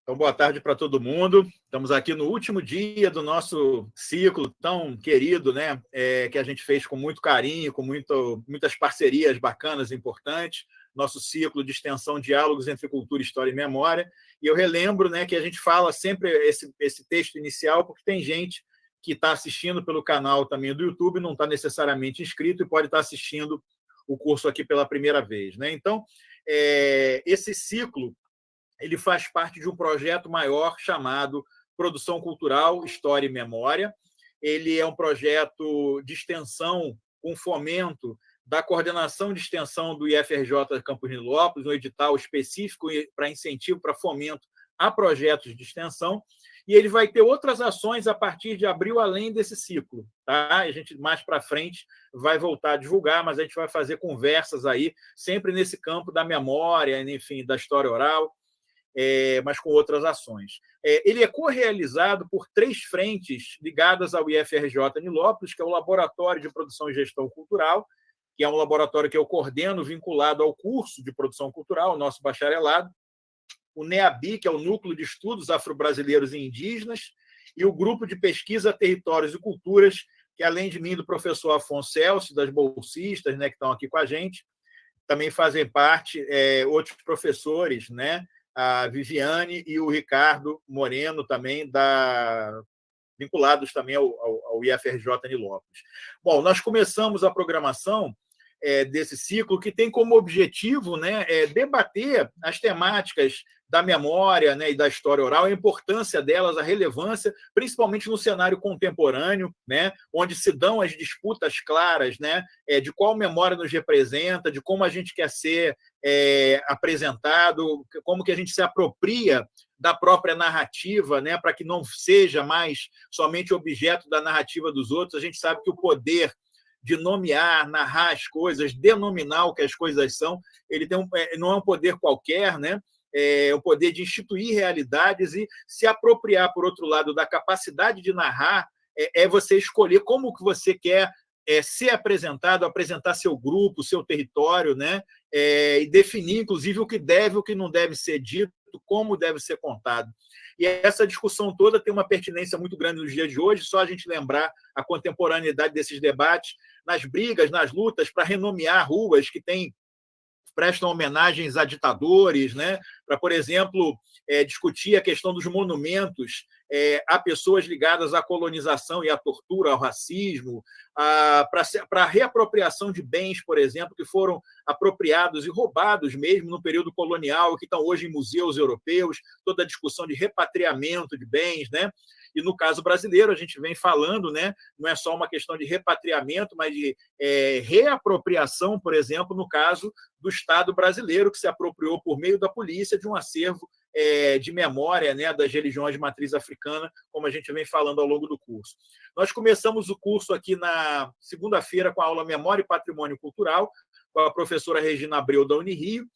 Então, boa tarde para todo mundo. Estamos aqui no último dia do nosso ciclo tão querido, né? Que a gente fez com muito carinho, com muitas parcerias bacanas e importantes. Nosso ciclo de extensão Diálogos entre Cultura, História e Memória. E eu relembro, né, que a gente fala sempre esse texto inicial, porque tem gente que está assistindo pelo canal também do YouTube, não está necessariamente inscrito e pode estar assistindo o curso aqui pela primeira vez, né? Então, esse ciclo ele faz parte de um projeto maior chamado Produção Cultural, História e Memória. Ele é um projeto de extensão com fomento da coordenação de extensão do IFRJ Campos Nilópolis, um edital específico para incentivo, para fomento a projetos de extensão, e ele vai ter outras ações a partir de abril, além desse ciclo. Tá? A gente, mais para frente, vai voltar a divulgar, mas a gente vai fazer conversas aí, sempre nesse campo da memória, enfim, da história oral, mas com outras ações. Ele é co-realizado por 3 frentes ligadas ao IFRJ Nilópolis, que é o Laboratório de Produção e Gestão Cultural, que é um laboratório que eu coordeno, vinculado ao curso de Produção Cultural, nosso bacharelado, o NEABI, que é o Núcleo de Estudos Afro-Brasileiros e Indígenas, e o Grupo de Pesquisa Territórios e Culturas, que, além de mim, do professor Afonso Celso, das bolsistas, né, que estão aqui com a gente, também fazem parte outros professores, né, a Viviane e o Ricardo Moreno, também vinculados também ao IFRJ Nilópolis. Bom, nós começamos a programação desse ciclo, que tem como objetivo, né, debater as temáticas da memória, né, e da história oral, a importância delas, a relevância, principalmente no cenário contemporâneo, né, onde se dão as disputas claras, né, de qual memória nos representa, de como a gente quer ser apresentado, como que a gente se apropria da própria narrativa, né, para que não seja mais somente objeto da narrativa dos outros. A gente sabe que o poder de nomear, narrar as coisas, denominar o que as coisas são, ele não é um poder qualquer, né? É o poder de instituir realidades e se apropriar, por outro lado, da capacidade de narrar, você escolher como que você quer ser apresentado, apresentar seu grupo, seu território, né? E definir, inclusive, o que deve e o que não deve ser dito, como deve ser contado. E essa discussão toda tem uma pertinência muito grande nos dias de hoje, só a gente lembrar a contemporaneidade desses debates, nas brigas, nas lutas para renomear ruas que prestam homenagens a ditadores, né? Para, por exemplo, discutir a questão dos monumentos a pessoas ligadas à colonização e à tortura, ao racismo, para a reapropriação de bens, por exemplo, que foram apropriados e roubados mesmo no período colonial, que estão hoje em museus europeus, toda a discussão de repatriamento de bens, né? E no caso brasileiro, a gente vem falando, né, não é só uma questão de repatriamento, mas de reapropriação, por exemplo, no caso do Estado brasileiro, que se apropriou por meio da polícia de um acervo de memória, né, das religiões de matriz africana, como a gente vem falando ao longo do curso. Nós começamos o curso aqui na segunda-feira com a aula Memória e Patrimônio Cultural, com a professora Regina Abreu, da Unirio,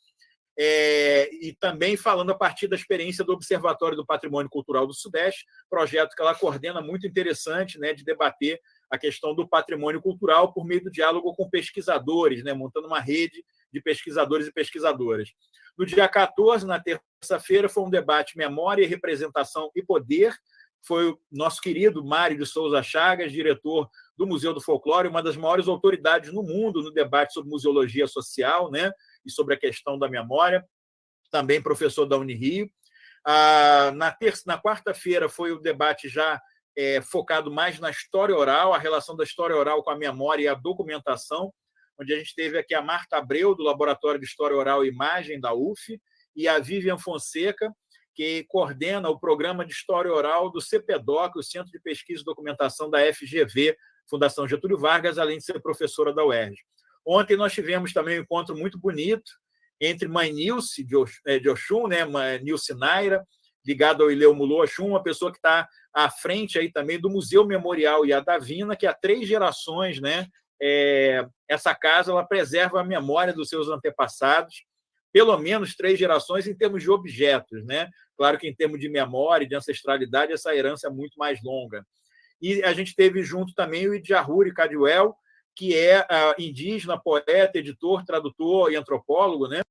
e também falando a partir da experiência do Observatório do Patrimônio Cultural do Sudeste, projeto que ela coordena muito interessante, né, de debater a questão do patrimônio cultural por meio do diálogo com pesquisadores, né, montando uma rede de pesquisadores e pesquisadoras. No dia 14, na terça-feira, foi um debate Memória, Representação e Poder. Foi o nosso querido Mário de Souza Chagas, diretor do Museu do Folclore, uma das maiores autoridades no mundo no debate sobre museologia social, né, e sobre a questão da memória, também professor da Unirio. Na quarta-feira foi o debate já focado mais na história oral, a relação da história oral com a memória e a documentação, onde a gente teve aqui a Marta Abreu, do Laboratório de História Oral e Imagem da UF, e a Vivian Fonseca, que coordena o Programa de História Oral do CPDOC, o Centro de Pesquisa e Documentação da FGV, Fundação Getúlio Vargas, além de ser professora da UERJ. Ontem nós tivemos também um encontro muito bonito entre Mãe Nilce de Oxum, né, Nilce Naira, ligado ao Ileu Mulu Oxum, uma pessoa que está à frente aí também do Museu Memorial Iadavina, que há 3 gerações, né, essa casa ela preserva a memória dos seus antepassados, pelo menos 3 gerações em termos de objetos, né? Claro que em termos de memória, de ancestralidade, essa herança é muito mais longa. E a gente teve junto também o Idjahuri Cadiuel, que é indígena, poeta, editor, tradutor e antropólogo, né?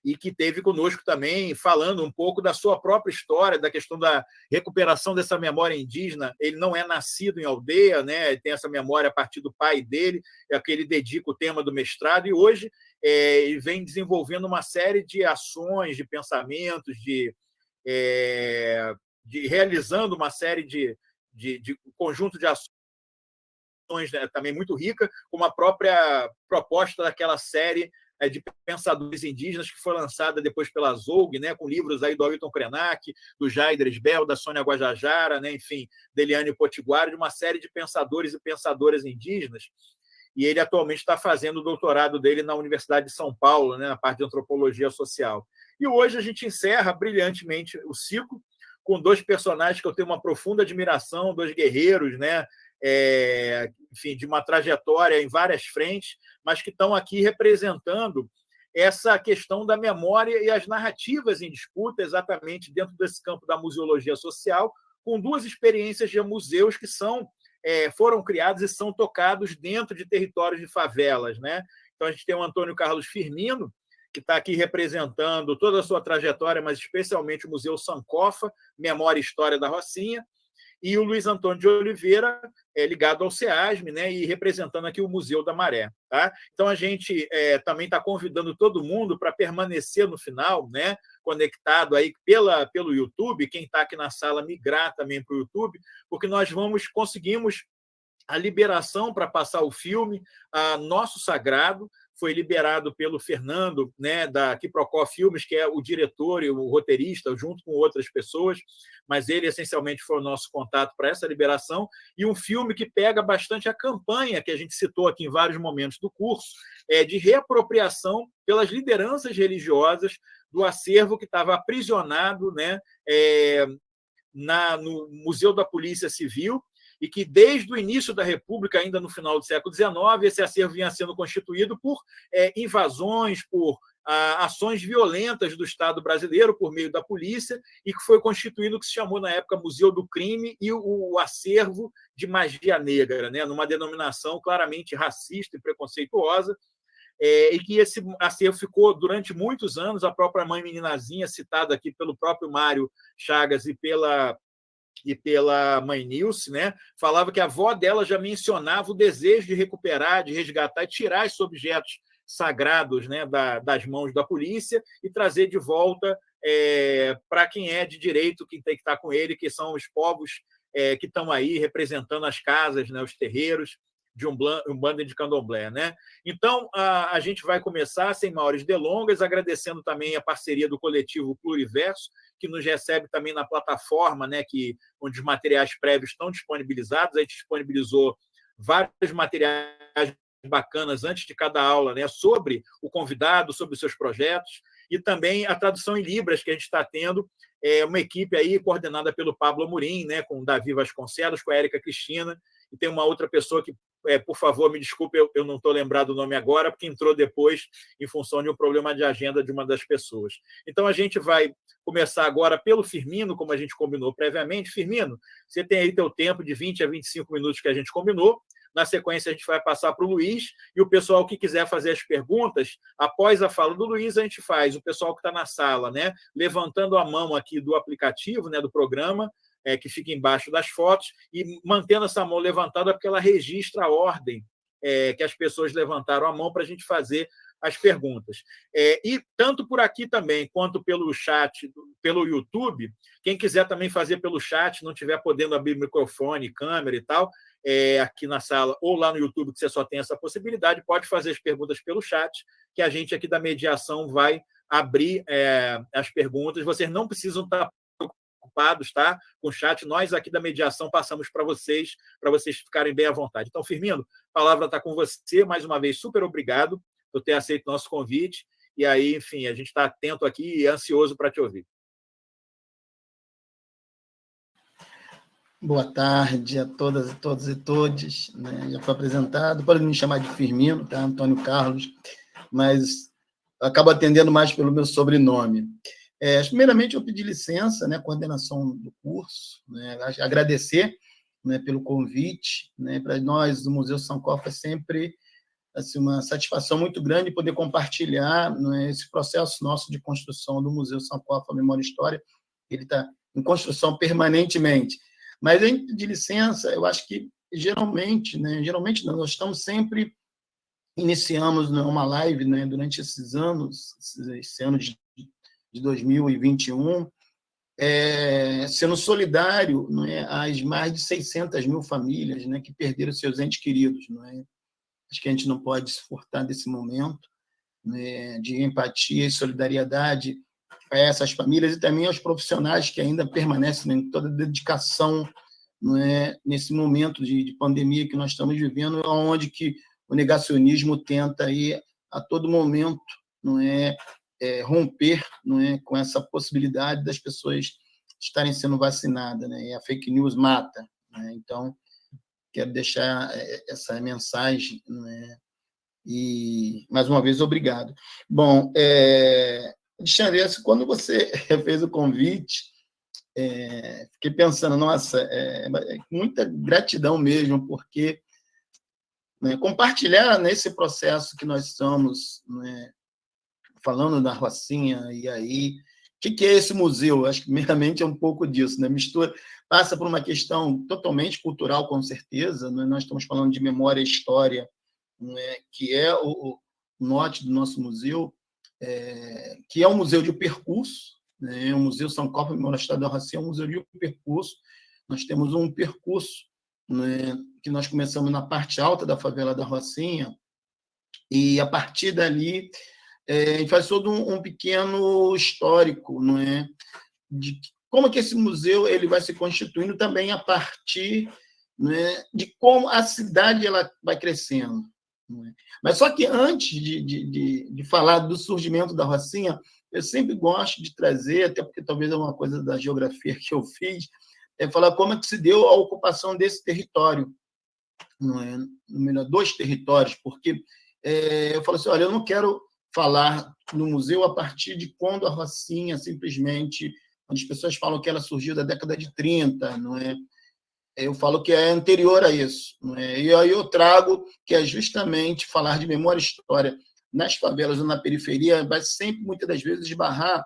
e que esteve conosco também falando um pouco da sua própria história, da questão da recuperação dessa memória indígena. Ele não é nascido em aldeia, né? Ele tem essa memória a partir do pai dele, é que ele dedica o tema do mestrado, e hoje ele vem desenvolvendo uma série de ações, de pensamentos, de realizando uma série de conjunto de ações, né, também muito rica, como a própria proposta daquela série de pensadores indígenas que foi lançada depois pela Zoug, né, com livros aí do Ailton Krenak, do Jair Dresbel, da Sônia Guajajara, né, enfim, da Eliane Potiguara, de uma série de pensadores e pensadoras indígenas. E ele atualmente está fazendo o doutorado dele na Universidade de São Paulo, né, na parte de antropologia social. E hoje a gente encerra brilhantemente o ciclo com dois personagens que eu tenho uma profunda admiração, dois guerreiros, né, enfim, de uma trajetória em várias frentes, mas que estão aqui representando essa questão da memória e as narrativas em disputa, exatamente dentro desse campo da museologia social, com duas experiências de museus que foram criados e são tocados dentro de territórios de favelas, né? Então, a gente tem o Antônio Carlos Firmino, que está aqui representando toda a sua trajetória, mas especialmente o Museu Sankofa, Memória e História da Rocinha, e o Luiz Antônio de Oliveira, ligado ao SEASM, né, e representando aqui o Museu da Maré. Tá? Então, a gente também está convidando todo mundo para permanecer no final, né, conectado aí pelo YouTube, quem está aqui na sala migrar também para o YouTube, porque nós conseguimos a liberação para passar o filme Nosso Sagrado, foi liberado pelo Fernando, né, da Quiprocó Filmes, que é o diretor e o roteirista, junto com outras pessoas, mas ele essencialmente foi o nosso contato para essa liberação, e um filme que pega bastante a campanha que a gente citou aqui em vários momentos do curso, de reapropriação pelas lideranças religiosas do acervo que estava aprisionado, né, no Museu da Polícia Civil, e que desde o início da República, ainda no final do século XIX, esse acervo vinha sendo constituído por invasões, por ações violentas do Estado brasileiro por meio da polícia, e que foi constituído o que se chamou na época Museu do Crime e o Acervo de Magia Negra, né, numa denominação claramente racista e preconceituosa, e que esse acervo ficou durante muitos anos. A própria mãe Meninazinha, citada aqui pelo próprio Mário Chagas e pela mãe Nilce, né, falava que a avó dela já mencionava o desejo de recuperar, de resgatar e tirar esses objetos sagrados, né, das mãos da polícia e trazer de volta para quem é de direito, quem tem que estar com ele, que são os povos que estão aí representando as casas, né, os terreiros de Umbanda e de Candomblé, né? Então, a gente vai começar, sem maiores delongas, agradecendo também a parceria do coletivo Pluriverso, que nos recebe também na plataforma, né, onde os materiais prévios estão disponibilizados. A gente disponibilizou vários materiais bacanas antes de cada aula, né, sobre o convidado, sobre os seus projetos, e também a tradução em Libras que a gente está tendo, uma equipe aí coordenada pelo Pablo Amorim, né, com o Davi Vasconcelos, com a Érica Cristina, e tem uma outra pessoa que, por favor, me desculpe, eu não estou lembrado o nome agora, porque entrou depois em função de um problema de agenda de uma das pessoas. Então, a gente vai começar agora pelo Firmino, como a gente combinou previamente. Firmino, você tem aí teu tempo de 20 a 25 minutos que a gente combinou. Na sequência, a gente vai passar para o Luiz, e o pessoal que quiser fazer as perguntas, após a fala do Luiz, a gente faz. O pessoal que está na sala, né, levantando a mão aqui do aplicativo, né, do programa, que fica embaixo das fotos, e mantendo essa mão levantada, porque ela registra a ordem que as pessoas levantaram a mão para a gente fazer as perguntas. E tanto por aqui também, quanto pelo chat, pelo YouTube, quem quiser também fazer pelo chat, não estiver podendo abrir microfone, câmera e tal, aqui na sala ou lá no YouTube, que você só tem essa possibilidade, pode fazer as perguntas pelo chat, que a gente aqui da mediação vai abrir as perguntas. Vocês não precisam estar preocupados, tá, com o chat. Nós aqui da mediação passamos para vocês ficarem bem à vontade. Então, Firmino, a palavra está com você. Mais uma vez, super obrigado por ter aceito o nosso convite. E aí, enfim, a gente está atento aqui e ansioso para te ouvir. Boa tarde a todas e todos e todes, né? Já foi apresentado, pode me chamar de Firmino, tá? Antônio Carlos, mas eu acabo atendendo mais pelo meu sobrenome. Primeiramente, eu pedi licença, né, coordenação do curso, né, agradecer, né, pelo convite, né, para nós do Museu Sankofa é sempre assim, uma satisfação muito grande poder compartilhar, né, esse processo nosso de construção do Museu Sankofa Memória e História. Ele está em construção permanentemente. Mas, de licença, eu acho que, geralmente nós estamos sempre, iniciamos, né, uma live, né, durante esses anos, esse ano de 2021, sendo solidário, não é, às mais de 600 mil famílias, né, que perderam seus entes queridos. Não é? Acho que a gente não pode se furtar desse momento, né, de empatia e solidariedade a essas famílias e também aos profissionais que ainda permanecem, né, toda a dedicação, não é, nesse momento de pandemia que nós estamos vivendo, onde que o negacionismo tenta aí, a todo momento, não é, romper, não é, com essa possibilidade das pessoas estarem sendo vacinadas, né? E a fake news mata, né? Então, quero deixar essa mensagem, né? E, mais uma vez, obrigado. Bom, Alexandre, quando você fez o convite, fiquei pensando, nossa, muita gratidão mesmo, porque, né, compartilhar nesse processo que nós estamos, né, falando da Rocinha, e aí, o que é esse museu? Acho que, meramente, é um pouco disso, né? Mistura, passa por uma questão totalmente cultural, com certeza, né? Nós estamos falando de memória e história, né? Que é o norte do nosso museu, que é um museu de percurso, né? O Museu Sankofa Memória e História da Rocinha é um museu de percurso. Nós temos um percurso, né, que nós começamos na parte alta da favela da Rocinha, e, a partir dali, a gente faz todo um pequeno histórico, não é, de como que esse museu ele vai se constituindo também a partir, né, de como a cidade ela vai crescendo. Não é? Mas só que antes de falar do surgimento da Rocinha, eu sempre gosto de trazer, até porque talvez é uma coisa da geografia que eu fiz, falar como é que se deu a ocupação desse território, não é? Melhor, dois territórios, porque eu falo assim, olha, eu não quero falar no museu a partir de quando a Rocinha simplesmente, as pessoas falam que ela surgiu da década de 30, não é? Eu falo que é anterior a isso, não é? E aí eu trago que é justamente falar de memória e história nas favelas ou na periferia vai sempre, muitas das vezes, esbarrar,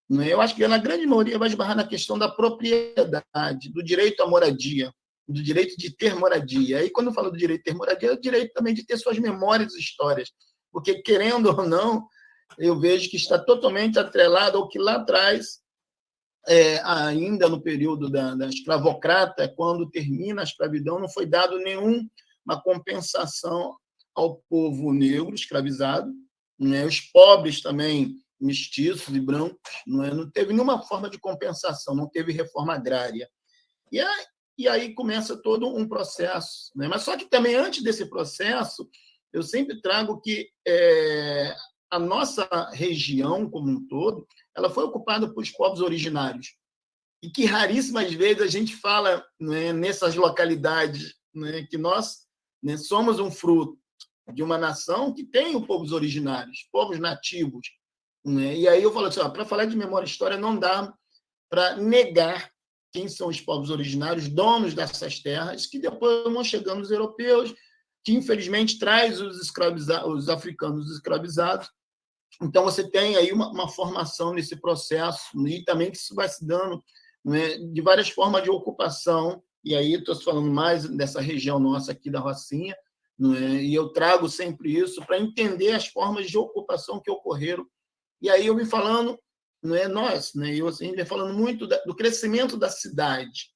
não é? Eu acho que na grande maioria vai esbarrar na questão da propriedade, do direito à moradia, do direito de ter moradia. Aí, quando eu falo do direito de ter moradia, é o direito também de ter suas memórias e histórias, porque, querendo ou não, eu vejo que está totalmente atrelado ao que lá atrás, ainda no período da escravocrata, quando termina a escravidão, não foi dado nenhuma compensação ao povo negro escravizado, né? Os pobres também, mestiços e brancos, não teve nenhuma forma de compensação, não teve reforma agrária. E aí começa todo um processo, né? Mas só que também, antes desse processo, eu sempre trago que a nossa região como um todo, ela foi ocupada por povos originários, e que raríssimas vezes a gente fala, né, nessas localidades, né, que nós, né, somos um fruto de uma nação que tem os povos originários, povos nativos, né? E aí eu falo assim, para falar de memória e história, não dá para negar quem são os povos originários, donos dessas terras, que depois vão chegando os europeus, que infelizmente traz os africanos escravizados. Então, você tem aí uma formação nesse processo, e também que isso vai se dando, né, de várias formas de ocupação, e aí estou falando mais dessa região nossa aqui da Rocinha, né, e eu trago sempre isso para entender as formas de ocupação que ocorreram. E aí eu vim falando, não é nós, né, eu assim, vim falando muito do crescimento da cidade,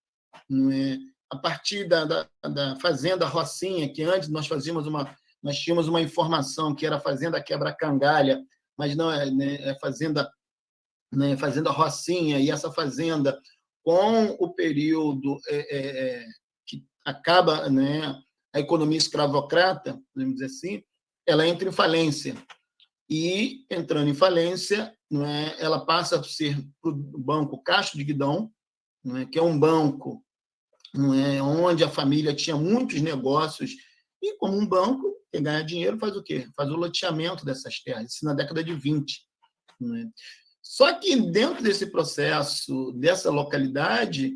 não é, a partir da fazenda Rocinha, que antes nós tínhamos uma informação que era a fazenda Quebra-Cangalha, mas não é fazenda, né, fazenda Rocinha, e essa fazenda, com o período que acaba, né, a economia escravocrata, vamos dizer assim, ela entra em falência. E, entrando em falência, né, ela passa a ser o Banco Castro de Guidão, né, que é um banco, né, onde a família tinha muitos negócios, e, como um banco, quem ganha dinheiro faz o quê? Faz o loteamento dessas terras, isso na década de 20. Né? Só que, dentro desse processo, dessa localidade,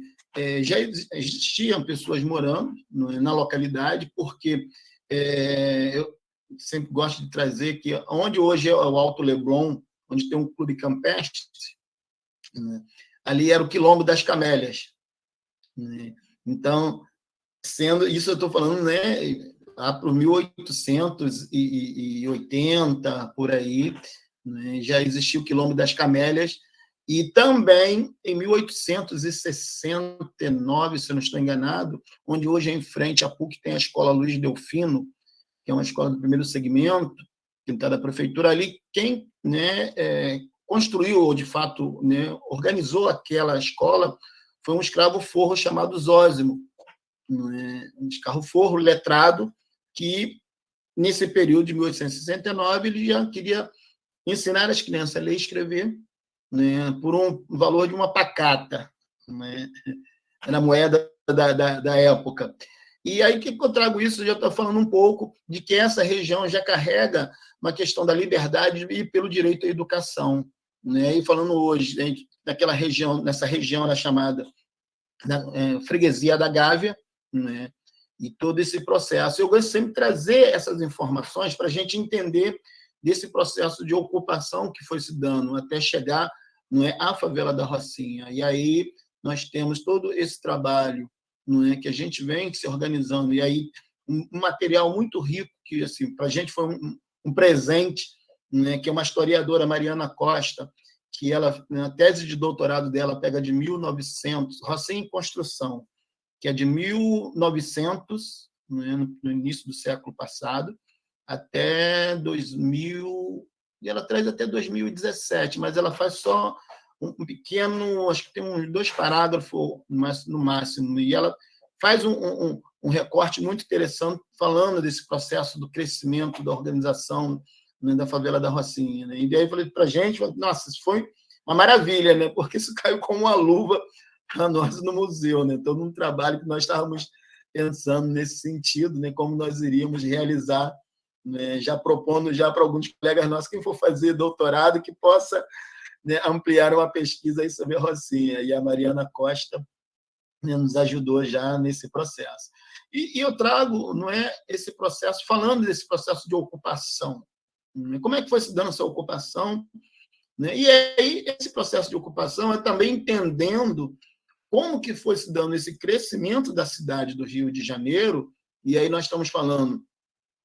já existiam pessoas morando, né, na localidade, porque sempre gosto de trazer, que onde hoje é o Alto Leblon, onde tem um clube campestre, né, ali era o Quilombo das Camélias, né? Então, sendo isso, eu estou falando, né, lá para 1880, por aí, né, já existia o Quilombo das Camélias, e também em 1869, se eu não estou enganado, onde hoje é em frente à PUC tem a Escola Luiz Delfino, que é uma escola do primeiro segmento, que está da prefeitura ali, quem, né, construiu, ou de fato, né, organizou aquela escola, foi um escravo forro chamado Zósimo, né, um escravo forro letrado, que, nesse período de 1869, ele já queria ensinar as crianças a ler e escrever, né, por um valor de uma pacata, né, era a moeda da época. E aí, que eu trago isso? Eu já estou falando um pouco de que essa região já carrega uma questão da liberdade e pelo direito à educação, né? E falando hoje, né, naquela região, nessa região era chamada Freguesia da Gávea, né? E todo esse processo. Eu gosto sempre de trazer essas informações para a gente entender desse processo de ocupação que foi se dando até chegar, não é, à favela da Rocinha. E aí nós temos todo esse trabalho, não é, que a gente vem se organizando, e aí um material muito rico, que assim, para a gente foi um presente, né, que é uma historiadora, Mariana Costa, que ela, na tese de doutorado dela, pega de 1900, Rocinha em Construção, que é de 1900, né, no início do século passado, até 2000, e ela traz até 2017, mas ela faz só um pequeno, acho que tem uns 2 parágrafos no máximo, e ela faz um recorte muito interessante falando desse processo do crescimento da organização, né, da favela da Rocinha, né? E daí eu falei para a gente, nossa, isso foi uma maravilha, né? Porque isso caiu como uma luva para nós no museu, né? Todo um trabalho que nós estávamos pensando nesse sentido, né? Como nós iríamos realizar, né? Já propondo já para alguns colegas nossos, quem for fazer doutorado, que possa, né, ampliar uma pesquisa aí sobre a Rocinha. E a Mariana Costa, né, nos ajudou já nesse processo. E eu trago, não é, esse processo, falando desse processo de ocupação. Né? Como é que foi se dando essa ocupação? Né? E aí, esse processo de ocupação é também entendendo como que foi se dando esse crescimento da cidade do Rio de Janeiro, e aí nós estamos falando,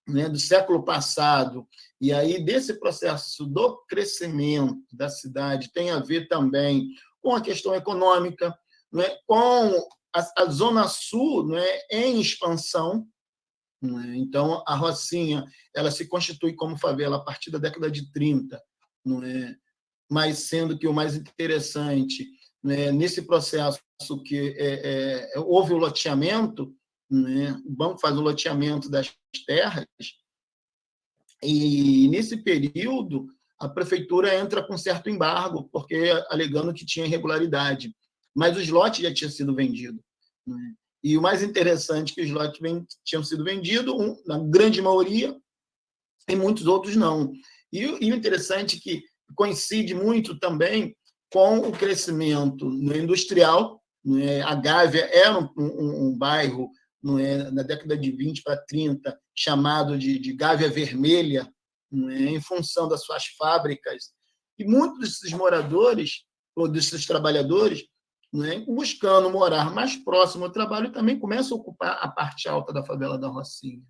né, do século passado, e aí desse processo do crescimento da cidade tem a ver também com a questão econômica, né, com a Zona Sul, né, em expansão, né? Então, a Rocinha ela se constitui como favela a partir da década de 30, né? Mas sendo que o mais interessante, né, nesse processo que houve o loteamento, né, o banco faz o loteamento das terras, e nesse período a prefeitura entra com certo embargo, porque alegando que tinha irregularidade, mas os lotes já tinham sido vendidos, né? E o mais interessante é que os lotes tinham sido vendidos, na grande maioria, e muitos outros não. E o interessante é que coincide muito também com o crescimento no industrial, né? A Gávea era um bairro, né, na década de 20 para 30, chamado de Gávea Vermelha, né, em função das suas fábricas. E muitos desses moradores, ou desses trabalhadores, né, buscando morar mais próximo ao trabalho, também começam a ocupar a parte alta da favela da Rocinha.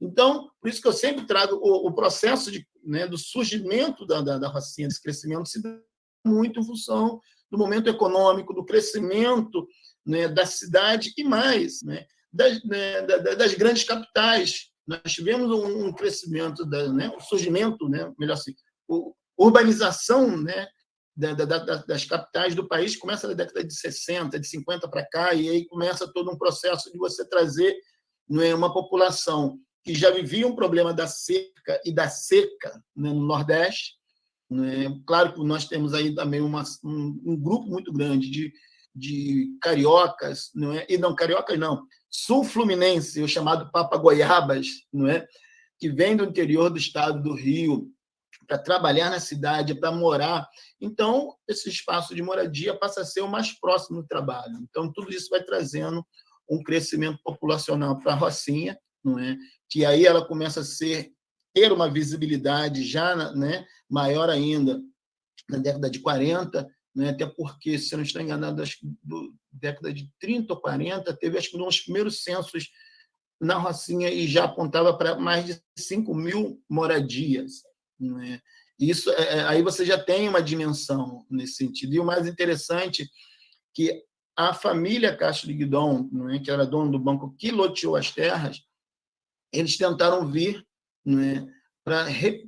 Então, por isso que eu sempre trago o processo né, do surgimento da Rocinha, desse crescimento, se dá muito em função do momento econômico, do crescimento, né, da cidade e mais, né, das grandes capitais. Nós tivemos um crescimento, né, o surgimento, né, melhor assim, a urbanização, né, das capitais do país começa na década de 60, de 50 para cá, e aí começa todo um processo de você trazer, né, uma população que já vivia um problema da seca e da seca, né, no Nordeste. Né? Claro que nós temos aí também um grupo muito grande de cariocas, não é? E não, cariocas não, sul-fluminense, o chamado Papa-Goiabas, não é? Que vem do interior do estado do Rio para trabalhar na cidade, para morar. Então, esse espaço de moradia passa a ser o mais próximo do trabalho. Então, tudo isso vai trazendo um crescimento populacional para a Rocinha, não é? Que aí ela começa a ser ter uma visibilidade já, né, maior ainda na década de 40, né, até porque, se eu não estou enganado, acho que na década de 30 ou 40, teve acho que um dos primeiros censos na Rocinha e já apontava para mais de 5.000 moradias. Né? Isso, aí você já tem uma dimensão nesse sentido. E o mais interessante que a família Castro de Guidon, né, que era dono do banco que loteou as terras, eles tentaram vir, né,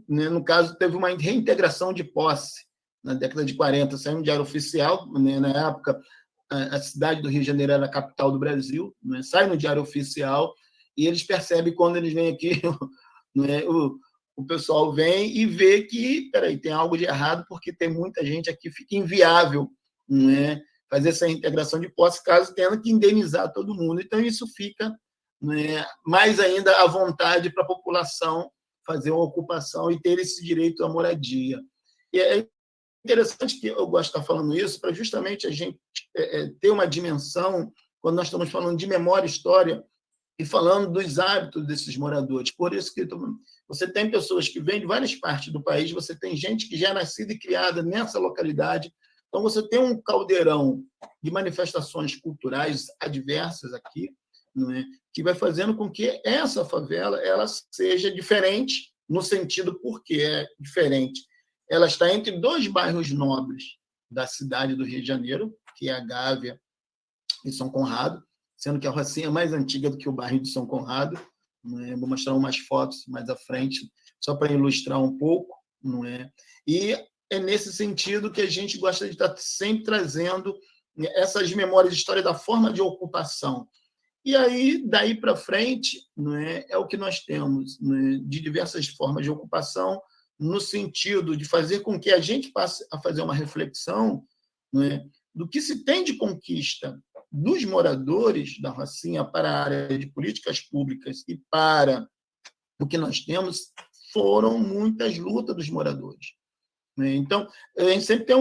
né, no caso, teve uma reintegração de posse na década de 40, saiu no Diário Oficial, né, na época a cidade do Rio de Janeiro era a capital do Brasil, né, sai no Diário Oficial, e eles percebem quando eles vêm aqui, né, o pessoal vem e vê que, peraí, tem algo de errado, porque tem muita gente aqui, fica inviável, né, fazer essa integração de posse, caso tenha que indenizar todo mundo. Então, isso fica, né, mais ainda à vontade para a população fazer uma ocupação e ter esse direito à moradia. E é interessante que eu gosto de estar falando isso para justamente a gente ter uma dimensão, quando nós estamos falando de memória e história, e falando dos hábitos desses moradores. Por isso que você tem pessoas que vêm de várias partes do país, você tem gente que já é nascida e criada nessa localidade, então você tem um caldeirão de manifestações culturais adversas aqui, não é? Que vai fazendo com que essa favela ela seja diferente, no sentido porque é diferente. Ela está entre dois bairros nobres da cidade do Rio de Janeiro, que é a Gávea e São Conrado, sendo que a Rocinha é mais antiga do que o bairro de São Conrado. Não é? Vou mostrar umas fotos mais à frente, só para ilustrar um pouco. Não é? E é nesse sentido que a gente gosta de estar sempre trazendo essas memórias de história da forma de ocupação. E aí, daí para frente, não é o que nós temos, não é? De diversas formas de ocupação, no sentido de fazer com que a gente passe a fazer uma reflexão, não é? Do que se tem de conquista dos moradores da Rocinha para a área de políticas públicas e para o que nós temos, foram muitas lutas dos moradores. Então, a gente sempre tem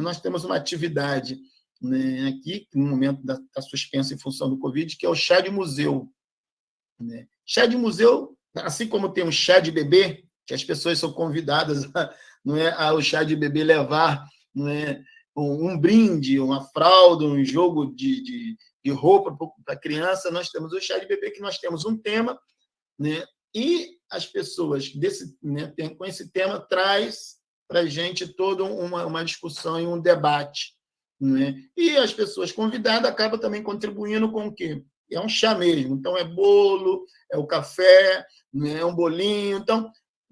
nós temos uma atividade, né, aqui, no momento da suspensa em função do Covid, que é o chá de museu. Né? Chá de museu, assim como tem um chá de bebê, que as pessoas são convidadas ao chá de bebê levar, não é, um brinde, uma fralda, um jogo de roupa para a criança, nós temos o chá de bebê, que nós temos um tema, né, e as pessoas com esse tema traz para a gente toda uma discussão e um debate. Né? E as pessoas convidadas acabam também contribuindo com o quê? É um chá mesmo, então é bolo, é o café, né? É um bolinho. Então,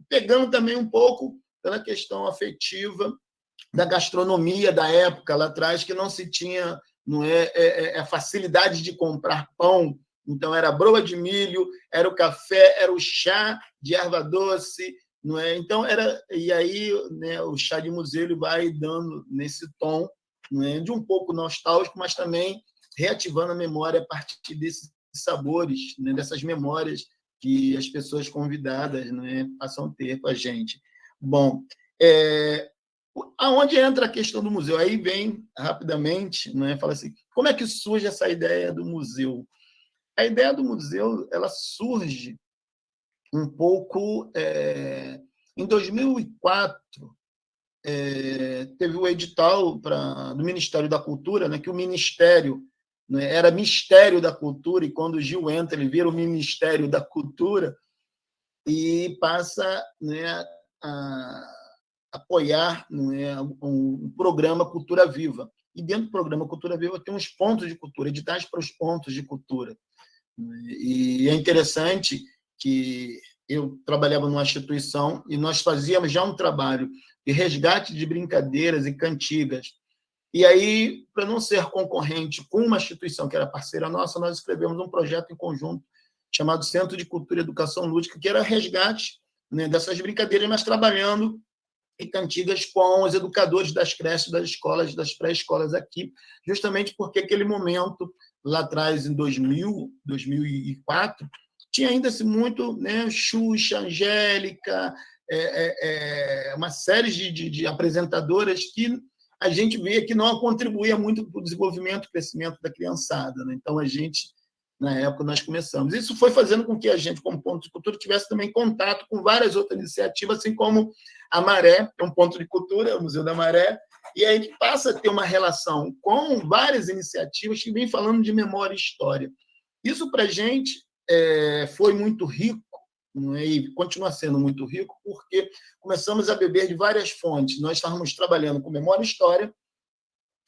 pegando também um pouco pela questão afetiva da gastronomia da época lá atrás, que não se tinha a facilidade de comprar pão. Então, era a broa de milho, era o café, era o chá de erva doce. Não é? Então, e aí, né, o chá de museu ele vai dando nesse tom, né, de um pouco nostálgico, mas também reativando a memória a partir desses sabores, né, dessas memórias que as pessoas convidadas, né, passam a ter com a gente. Bom, aonde entra a questão do museu? Aí vem rapidamente, né, fala assim, como é que surge essa ideia do museu? A ideia do museu ela surge um pouco em 2004. Teve o edital do Ministério da Cultura, né, que o Ministério, né, era Mistério da Cultura, e quando o Gil entra, ele vira o Ministério da Cultura e passa, né, a apoiar, né, um programa Cultura Viva. E dentro do programa Cultura Viva tem uns pontos de cultura, editais para os pontos de cultura. E é interessante que eu trabalhava numa instituição e nós fazíamos já um trabalho de resgate de brincadeiras e cantigas. E aí, para não ser concorrente com uma instituição que era parceira nossa, nós escrevemos um projeto em conjunto chamado Centro de Cultura e Educação Lúdica, que era resgate, né, dessas brincadeiras, mas trabalhando em cantigas com os educadores das creches, das escolas, das pré-escolas aqui, justamente porque aquele momento, lá atrás, em 2000, 2004, tinha ainda muito, né, Xuxa, Angélica, uma série de apresentadoras que a gente via que não contribuía muito para o desenvolvimento e crescimento da criançada. Né? Então, a gente na época nós começamos. Isso foi fazendo com que a gente, como Ponto de Cultura, tivesse também contato com várias outras iniciativas, assim como a Maré, que é um ponto de cultura, o Museu da Maré, e aí a gente passa a ter uma relação com várias iniciativas que vêm falando de memória e história. Isso, para a gente, foi muito rico, não é? E continua sendo muito rico, porque começamos a beber de várias fontes. Nós estávamos trabalhando com memória e história,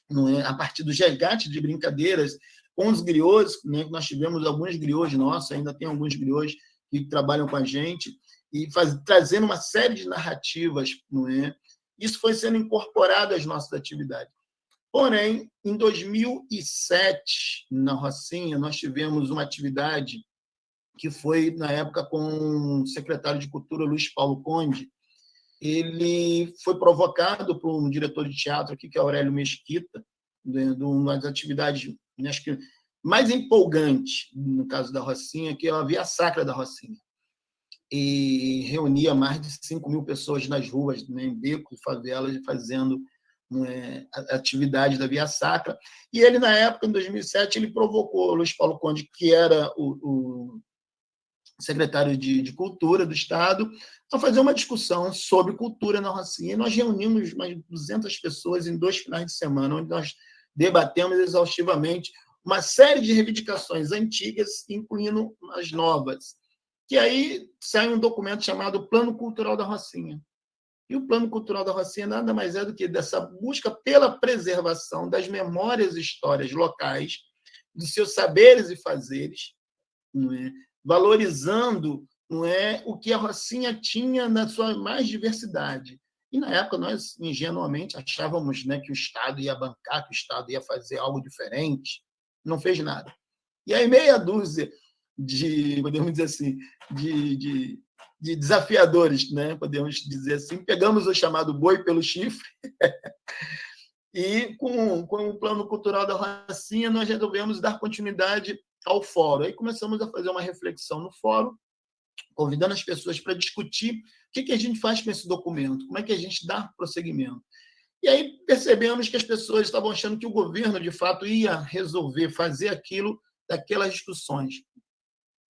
não é? A partir do resgate de brincadeiras com os griots, né? Nós tivemos alguns griots nossos, ainda tem alguns griots que trabalham com a gente, e trazendo uma série de narrativas, não é? Isso foi sendo incorporado às nossas atividades. Porém, em 2007, na Rocinha, nós tivemos uma atividade que foi, na época, com o secretário de Cultura, Luiz Paulo Conde. Ele foi provocado por um diretor de teatro aqui, que é Aurélio Mesquita, de uma das atividades, acho que mais empolgante, no caso da Rocinha, que é a Via Sacra da Rocinha. E reunia mais de 5 mil pessoas nas ruas, né, em becos, favelas, fazendo a atividade da Via Sacra. E ele, na época, em 2007, ele provocou o Luiz Paulo Conde, que era o secretário de Cultura do Estado, a fazer uma discussão sobre cultura na Rocinha. E nós reunimos mais de 200 pessoas em 2 finais de semana, onde nós debatemos exaustivamente uma série de reivindicações antigas, incluindo as novas. Que aí sai um documento chamado Plano Cultural da Rocinha. E o Plano Cultural da Rocinha nada mais é do que dessa busca pela preservação das memórias e histórias locais, dos seus saberes e fazeres, não é? Valorizando, não é, o que a Rocinha tinha na sua mais diversidade. E, na época, nós, ingenuamente, achávamos, né, que o Estado ia bancar, que o Estado ia fazer algo diferente. Não fez nada. E aí, meia dúzia podemos dizer assim, de desafiadores, né, podemos dizer assim, pegamos o chamado boi pelo chifre e, com o Plano Cultural da Rocinha, nós resolvemos dar continuidade ao fórum. Aí começamos a fazer uma reflexão no fórum, convidando as pessoas para discutir o que a gente faz com esse documento, como é que a gente dá prosseguimento. E aí percebemos que as pessoas estavam achando que o governo, de fato, ia resolver fazer aquilo daquelas discussões.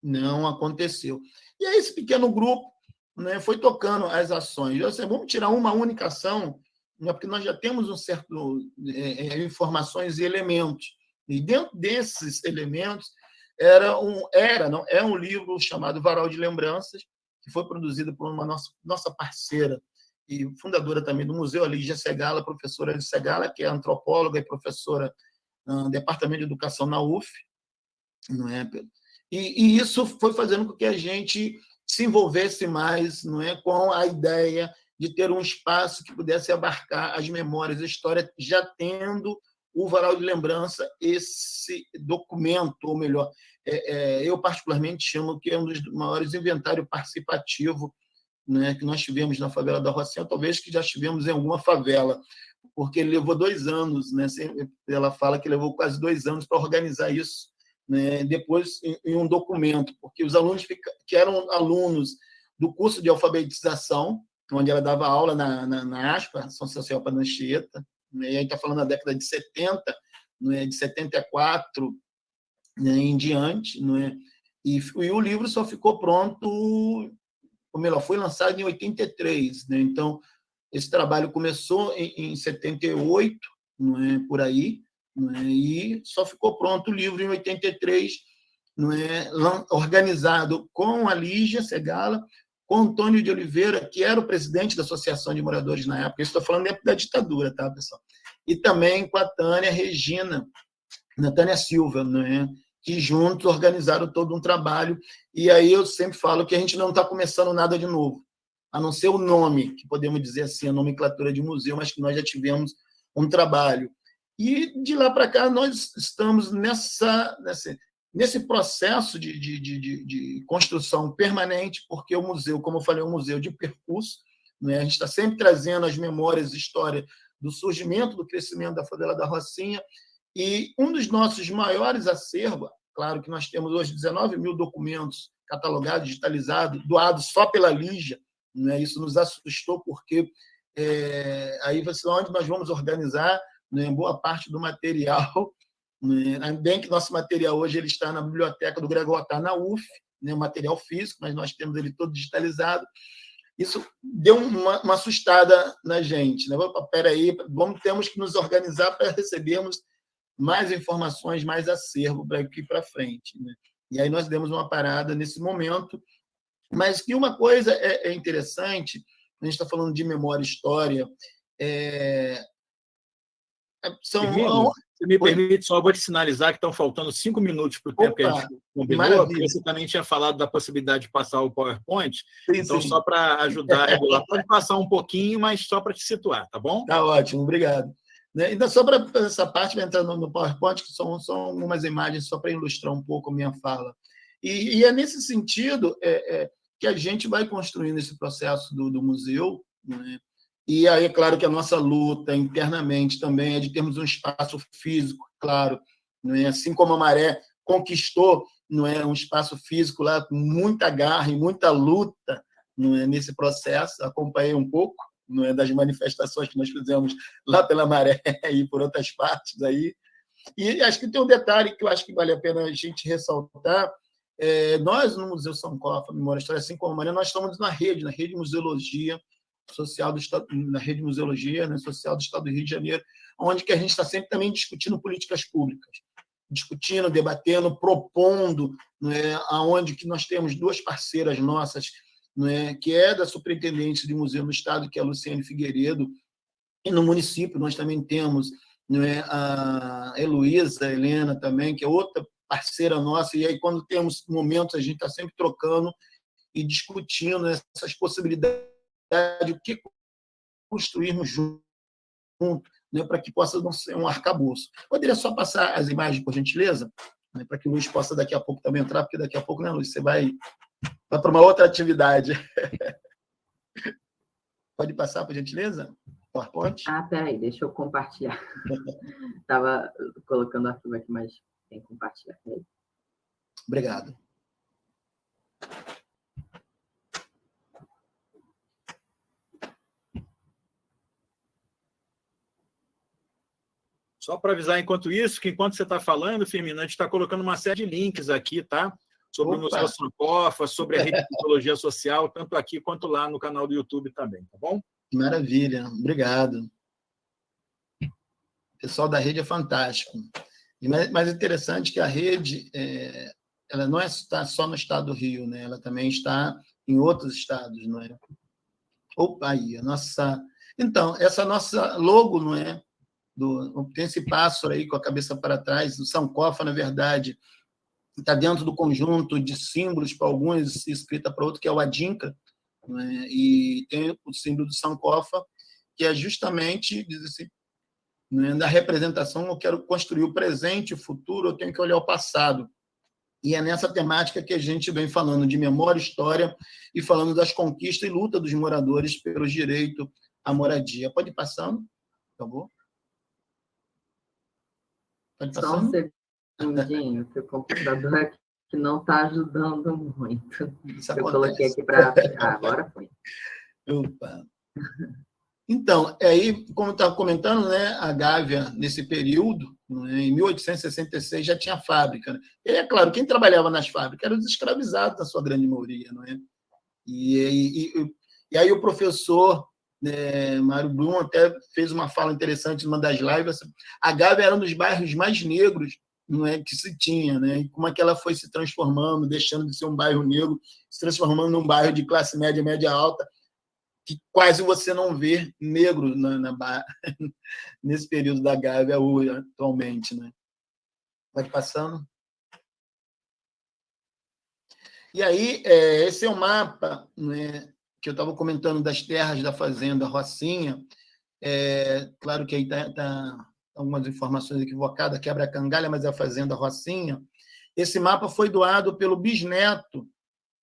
Não aconteceu. E aí esse pequeno grupo, né, foi tocando as ações. Eu disse, vamos tirar uma única ação, né, porque nós já temos um certo informações e elementos. E dentro desses elementos é um livro chamado Varal de Lembranças, que foi produzido por uma nossa parceira e fundadora também do museu, a Lígia Segala, a professora Lígia Segala, que é antropóloga e professora no Departamento de Educação na UF, não é, Pedro? E isso foi fazendo com que a gente se envolvesse mais, não é, com a ideia de ter um espaço que pudesse abarcar as memórias, a história, já tendo o Varal de Lembrança, esse documento, ou melhor, eu particularmente chamo que é um dos maiores inventários participativos, né, que nós tivemos na favela da Rocinha, talvez que já tivemos em alguma favela, porque ele levou 2 anos, né, ela fala que levou quase 2 anos para organizar isso, né, depois em um documento, porque os alunos que eram alunos do curso de alfabetização, onde ela dava aula na ASPA, Ação Social para Anchieta, né, e a gente está falando da década de 70, né, de 74, né, em diante, né, e o livro só ficou pronto, ou melhor, foi lançado em 83, né, então esse trabalho começou em 78, não é, por aí, não é, e só ficou pronto o livro em 83, não é, organizado com a Lígia Segala, com Antônio de Oliveira, que era o presidente da Associação de Moradores na época, estou falando dentro da ditadura, tá, pessoal? E também com a Tânia Silva, né, que juntos organizaram todo um trabalho. E aí eu sempre falo que a gente não está começando nada de novo, a não ser o nome, que podemos dizer assim, a nomenclatura de museu, mas que nós já tivemos um trabalho. E de lá para cá nós estamos nesse processo de construção permanente, porque o museu, como eu falei, é um museu de percurso, né? A gente está sempre trazendo as memórias e história do surgimento, do crescimento da favela da Rocinha, e um dos nossos maiores acervos, claro que nós temos hoje 19 mil documentos catalogados, digitalizados, doados só pela Lígia, né? Isso nos assustou, porque aí onde nós vamos organizar, né, boa parte do material, Bem que nosso material hoje ele está na biblioteca do Gregório, está na UF, né, o material físico, mas nós temos ele todo digitalizado. Isso deu uma assustada na gente. Né? Espera aí, temos que nos organizar para recebermos mais informações, mais acervo para aqui para frente. Né? E aí nós demos uma parada nesse momento. Mas que uma coisa é interessante, a gente está falando de memória e história, Firmino, se me permite, só vou te sinalizar que estão faltando 5 minutos para o tempo que a gente combinou, porque você também tinha falado da possibilidade de passar o PowerPoint. Sim, então, sim. Só para ajudar a regular, pode passar um pouquinho, mas só para te situar, tá bom? Tá ótimo, obrigado. Então, só para essa parte, vai entrar no PowerPoint, que são algumas imagens só para ilustrar um pouco a minha fala. E é nesse sentido que a gente vai construindo esse processo do museu, né? E aí, é claro que a nossa luta internamente também é de termos um espaço físico, claro, não é? Assim como a Maré conquistou, não é, um espaço físico lá com muita garra e muita luta, não é, nesse processo. Acompanhei um pouco, não é, das manifestações que nós fizemos lá pela Maré e por outras partes aí. E acho que tem um detalhe que eu acho que vale a pena a gente ressaltar. Nós, no Museu Sankofa, Memória e História, assim como a Maré, nós estamos na rede Museologia Social do Estado, na rede Museologia, né, Social do Estado do Rio de Janeiro, onde que a gente está sempre também discutindo políticas públicas, discutindo, debatendo, propondo, né, aonde que nós temos duas parceiras nossas, né, que é da Superintendência de Museu no Estado, que é a Luciane Figueiredo, e no município nós também temos, né, a Heloísa, a Helena também, que é outra parceira nossa, e aí quando temos momentos a gente está sempre trocando e discutindo essas possibilidades de o que construirmos junto, né, para que possa não ser um arcabouço. Poderia só passar as imagens, por gentileza, né, para que o Luiz possa daqui a pouco também entrar, porque daqui a pouco, né, Luiz, você vai para uma outra atividade. Pode passar, por gentileza? PowerPoint? Peraí, deixa eu compartilhar. Estava colocando a turma aqui, mas tem que compartilhar. Obrigado. Só para avisar, enquanto você está falando, Firmino, a gente está colocando uma série de links aqui, tá? Sobre o Museu Sankofa, sobre a rede de Museologia Social, tanto aqui quanto lá no canal do YouTube também, tá bom? Maravilha, obrigado. O pessoal da rede é fantástico. E mais interessante que a rede ela não está só no estado do Rio, né? Ela também está em outros estados, não é? Opa, aí, a nossa... Então, essa nossa logo, não é? Tem esse pássaro aí com a cabeça para trás, o Sankofa, na verdade, está dentro do conjunto de símbolos, para alguns escrita para outro, que é o Adinka, né? E tem o símbolo do Sankofa, que é justamente, diz assim, né, da representação, eu quero construir o presente, o futuro, eu tenho que olhar o passado. E é nessa temática que a gente vem falando de memória, história, e falando das conquistas e luta dos moradores pelo direito à moradia. Pode ir passando, por favor? Só um segundinho, que o computador aqui não está ajudando muito. Eu coloquei aqui para... agora foi. Opa. Então, aí, como eu estava comentando, né, a Gávea, nesse período, né, em 1866, já tinha fábrica. Né? E, é claro, quem trabalhava nas fábricas eram os escravizados, na sua grande maioria. Não é? E aí o professor... Mário Blum até fez uma fala interessante numa das lives. A Gávea era um dos bairros mais negros, não é, que se tinha, né? E como é que ela foi se transformando, deixando de ser um bairro negro, se transformando num bairro de classe média, média alta, que quase você não vê negro nesse período da Gávea atualmente, né? Vai passando. E aí, esse é o mapa, né, que eu estava comentando das terras da fazenda Rocinha. Claro que aí tá algumas informações equivocadas, quebra-cangalha, mas é a fazenda Rocinha. Esse mapa foi doado pelo bisneto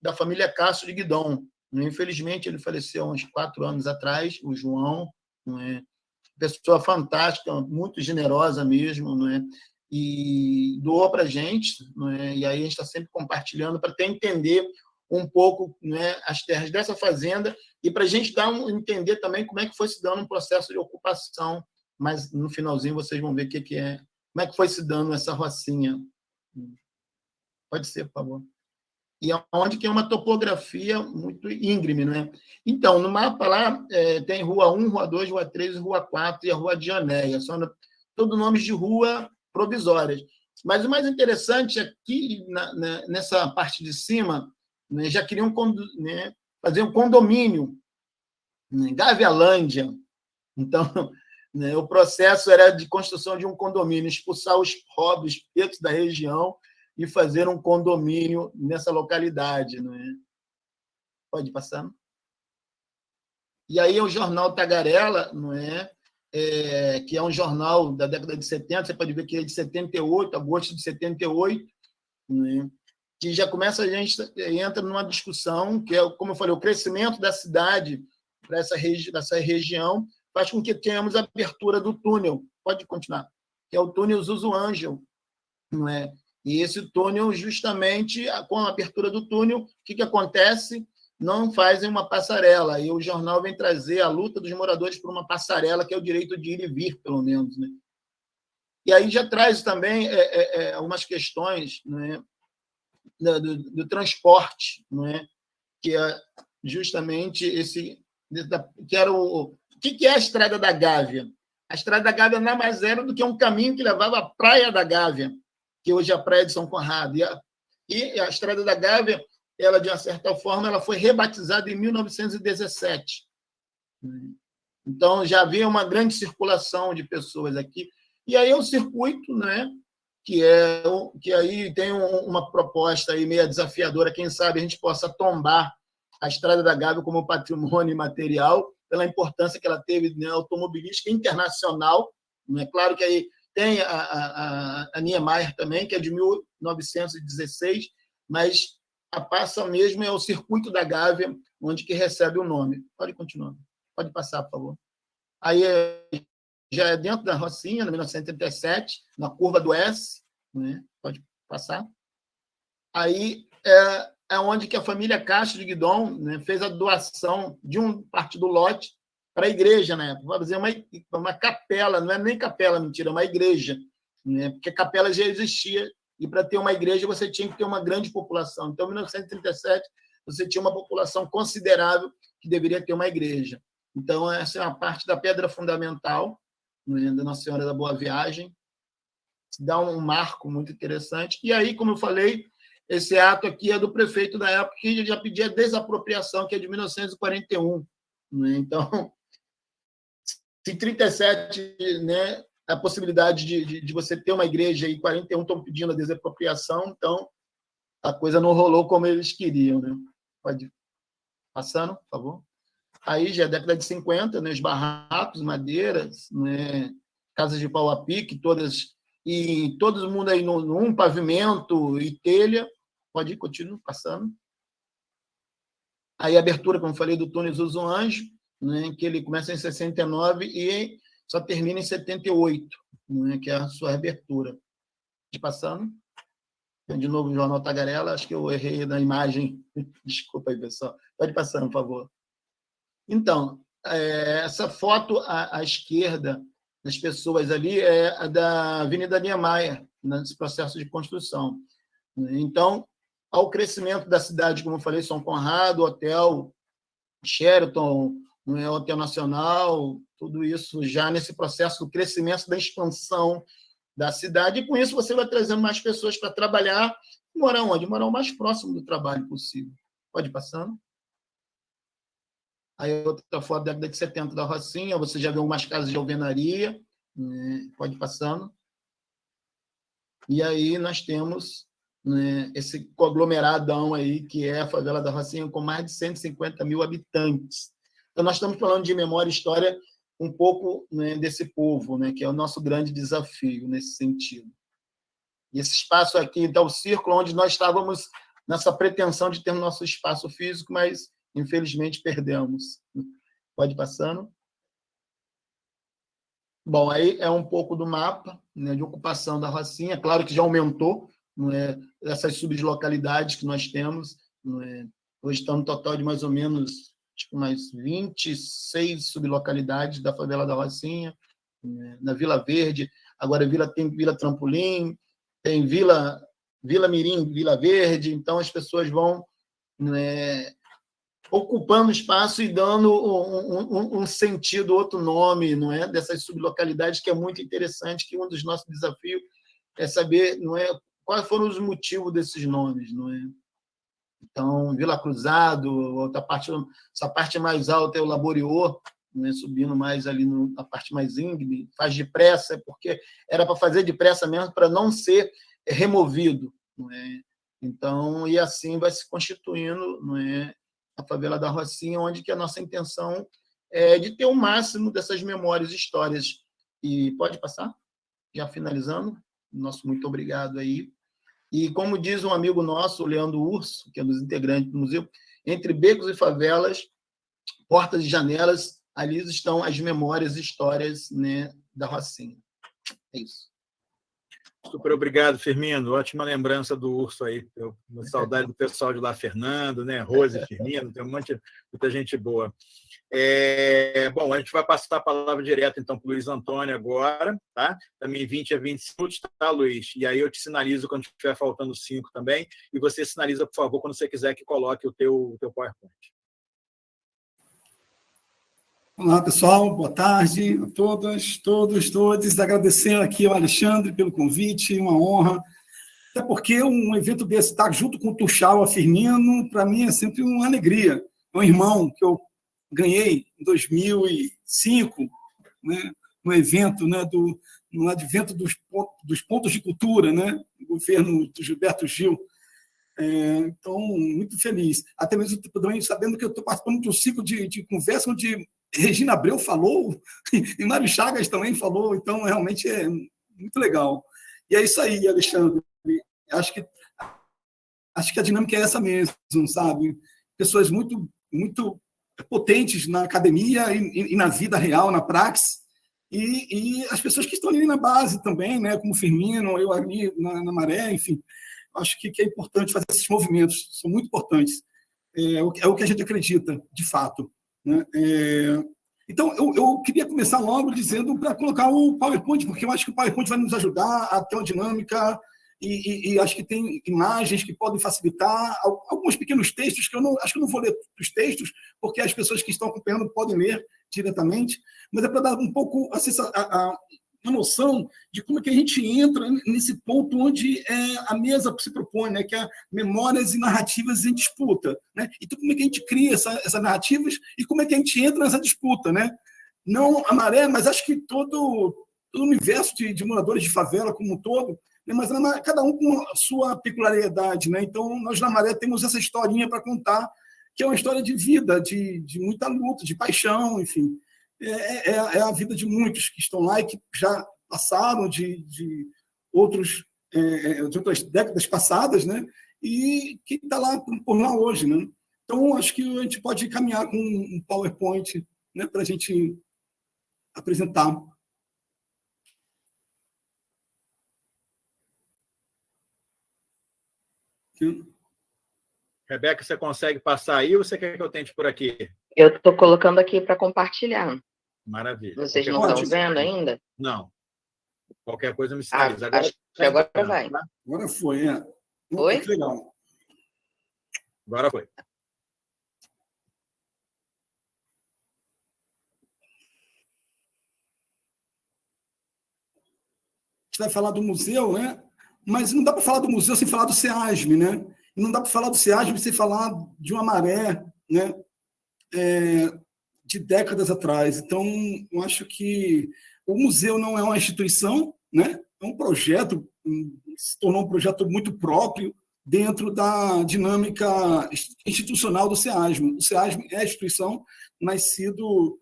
da família Castro de Guidon. Infelizmente, ele faleceu há uns 4 anos atrás, o João, não é? Pessoa fantástica, muito generosa mesmo, não é? E doou para a gente, não é? E aí a gente está sempre compartilhando para até entender um pouco, né, as terras dessa fazenda e para a gente entender também como é que foi se dando um processo de ocupação, mas no finalzinho vocês vão ver o que é como é que foi se dando essa rocinha. Pode ser, por favor. E onde que é uma topografia muito íngreme, né? Então, no mapa lá tem Rua 1, Rua 2, Rua 3, Rua 4 e a Rua de Janeia. São todos nomes de rua provisórias. Mas o mais interessante é que, nessa parte de cima, né, já queriam fazer um condomínio, né, Gavialândia. Então, né, o processo era de construção de um condomínio, expulsar os pobres, pretos da região e fazer um condomínio nessa localidade. Não é? Pode passar? E aí o jornal Tagarela, não é? Que é um jornal da década de 70, você pode ver que é de 78, agosto de 78, não é? Que já começa, a gente entra numa discussão, que é, como eu falei, o crescimento da cidade para essa região faz com que tenhamos a abertura do túnel. Pode continuar. Que é o túnel Zuzu Ângel, não é? E esse túnel, justamente, com a abertura do túnel, o que acontece? Não fazem uma passarela. E o jornal vem trazer a luta dos moradores por uma passarela, que é o direito de ir e vir, pelo menos. Né? E aí já traz também algumas questões, né, do transporte, não é? Que é justamente esse... que era o que é a Estrada da Gávea? A Estrada da Gávea nada mais era do que um caminho que levava à Praia da Gávea, que hoje é a Praia de São Conrado. E a Estrada da Gávea, ela, de uma certa forma, ela foi rebatizada em 1917. Então, já havia uma grande circulação de pessoas aqui. E aí é o circuito, né, que aí tem uma proposta aí meio desafiadora, quem sabe a gente possa tombar a Estrada da Gávea como patrimônio imaterial, pela importância que ela teve na automobilística internacional. É claro que aí tem a Niemeyer também, que é de 1916, mas a passa mesmo é o Circuito da Gávea, onde que recebe o nome. Pode continuar. Pode passar, por favor. Aí já é dentro da Rocinha, em 1937, na curva do S. Né? Pode passar. Aí é onde que a família Castro de Guidon, né, fez a doação de parte do lote para a igreja, né? Para fazer uma capela, não é nem capela, mentira, é uma igreja, né? Porque a capela já existia, e para ter uma igreja você tinha que ter uma grande população. Então, em 1937, você tinha uma população considerável que deveria ter uma igreja. Então, essa é uma parte da pedra fundamental, né, da Nossa Senhora da Boa Viagem. Dá um marco muito interessante. E aí, como eu falei, esse ato aqui é do prefeito da época, que já pedia desapropriação, que é de 1941. Né? Então, se 37, né, a possibilidade de você ter uma igreja e 41 estão pedindo a desapropriação, então a coisa não rolou como eles queriam. Né? Pode passando, por favor. Aí já é década de 50, né, os barracos, madeiras, né, casas de pau a pique, todas, e todo mundo aí num pavimento e telha. Pode ir, continua passando. Aí a abertura, como eu falei, do túnel Zuzu Anjo, né, que ele começa em 69 e só termina em 78, né, que é a sua abertura. Passando. De novo, o Jornal Tagarela, acho que eu errei na imagem. Desculpa aí, pessoal. Pode passar, por favor. Então, essa foto à esquerda das pessoas ali é a da Avenida Niemeyer, nesse processo de construção. Então, ao crescimento da cidade, como eu falei, São Conrado, Hotel Sheraton, Hotel Nacional, tudo isso já nesse processo do crescimento, da expansão da cidade, e com isso você vai trazendo mais pessoas para trabalhar e morar onde? Morar o mais próximo do trabalho possível. Pode ir passando. Aí outra foto da década de 70 da Rocinha, você já vê algumas casas de alvenaria, né? Pode ir passando. E aí nós temos, né, esse conglomeradão aí, que é a favela da Rocinha, com mais de 150 mil habitantes. Então, nós estamos falando de memória e história um pouco, né, desse povo, né, que é o nosso grande desafio nesse sentido. E esse espaço aqui, então, o círculo onde nós estávamos nessa pretensão de ter nosso espaço físico, mas, infelizmente, perdemos. Pode ir passando. Bom, aí é um pouco do mapa, né, de ocupação da Rocinha. Claro que já aumentou, não é, essas sublocalidades que nós temos. Não é, hoje está no total de mais ou menos mais 26 sublocalidades da favela da Rocinha, né, na Vila Verde. agora tem Vila Trampolim, tem Vila Mirim, Vila Verde, então as pessoas vão, né, ocupando espaço e dando um sentido, outro nome, não é, dessas sublocalidades, que é muito interessante, que um dos nossos desafios é saber, não é, quais foram os motivos desses nomes, não é? Então, Vila Cruzado, essa parte mais alta é o Laboriô, né, subindo mais ali na parte mais íngreme, faz depressa, porque era para fazer depressa mesmo, para não ser removido, não é? Então, e assim vai se constituindo, não é, a favela da Rocinha, onde que a nossa intenção é de ter o máximo dessas memórias, histórias. E pode passar? Já finalizando, nosso muito obrigado aí. E como diz um amigo nosso, o Leandro Urso, que é um dos integrantes do museu, entre becos e favelas, portas e janelas, ali estão as memórias e histórias, né, da Rocinha. É isso. Super obrigado, Firmino. Ótima lembrança do Urso aí. Uma saudade do pessoal de lá, Fernando, né? Rose, Firmino, tem muita gente boa. Bom, a gente vai passar a palavra direto, então, para o Luiz Antônio agora, tá? Também 20 a 25 minutos, tá, Luiz? E aí eu te sinalizo quando estiver faltando 5 também, e você sinaliza, por favor, quando você quiser que coloque o teu PowerPoint. Olá, pessoal, boa tarde a todas, todos. Agradecendo aqui ao Alexandre pelo convite, uma honra. Até porque um evento desse, estar junto com o Tuxal, a Firmino, para mim é sempre uma alegria. É um irmão que eu ganhei em 2005, né, no evento, né, no advento dos pontos de cultura, né, do governo do Gilberto Gil. Então, muito feliz. Até mesmo também sabendo que eu estou participando de um ciclo de conversa onde Regina Abreu falou, e Mário Chagas também falou, então realmente é muito legal. E é isso aí, Alexandre. Acho que a dinâmica é essa mesmo, sabe? Pessoas muito potentes na academia e na vida real, na praxe, e as pessoas que estão ali na base também, né? Como Firmino, eu ali na Maré, enfim. Acho que é importante fazer esses movimentos, são muito importantes. É o que a gente acredita, de fato. Né? Então, eu queria começar logo dizendo para colocar o PowerPoint, porque eu acho que o PowerPoint vai nos ajudar a ter uma dinâmica e acho que tem imagens que podem facilitar, alguns pequenos textos que acho que eu não vou ler os textos, porque as pessoas que estão acompanhando podem ler diretamente, mas é para dar um pouco uma noção de como é que a gente entra nesse ponto onde a mesa se propõe, né, que é memórias e narrativas em disputa. Né? Então, como é que a gente cria essas narrativas e como é que a gente entra nessa disputa? Né? Não a Maré, mas acho que todo o universo de moradores de favela como um todo, né, mas cada um com a sua peculiaridade. Né? Então, nós na Maré temos essa historinha para contar, que é uma história de vida, de muita luta, de paixão, enfim. É a vida de muitos que estão lá e que já passaram de outras décadas passadas, né? E que está lá por lá hoje. Né? Então, acho que a gente pode caminhar com um PowerPoint, né, para a gente apresentar. Rebeca, você consegue passar aí ou você quer que eu tente por aqui? Eu estou colocando aqui para compartilhar. Maravilha. Vocês não estão vendo ainda? Não. Qualquer coisa me sinaliza. Acho que agora vai. Agora foi, né? Foi? Legal. Agora foi. A gente vai falar do museu, né? Mas não dá para falar do museu sem falar do SEASM, né? E não dá para falar do SEASM sem falar de uma Maré, né? De décadas atrás. Então, eu acho que o museu não é uma instituição, né? É um projeto, se tornou um projeto muito próprio dentro da dinâmica institucional do SEASM. O SEASM é a instituição nascido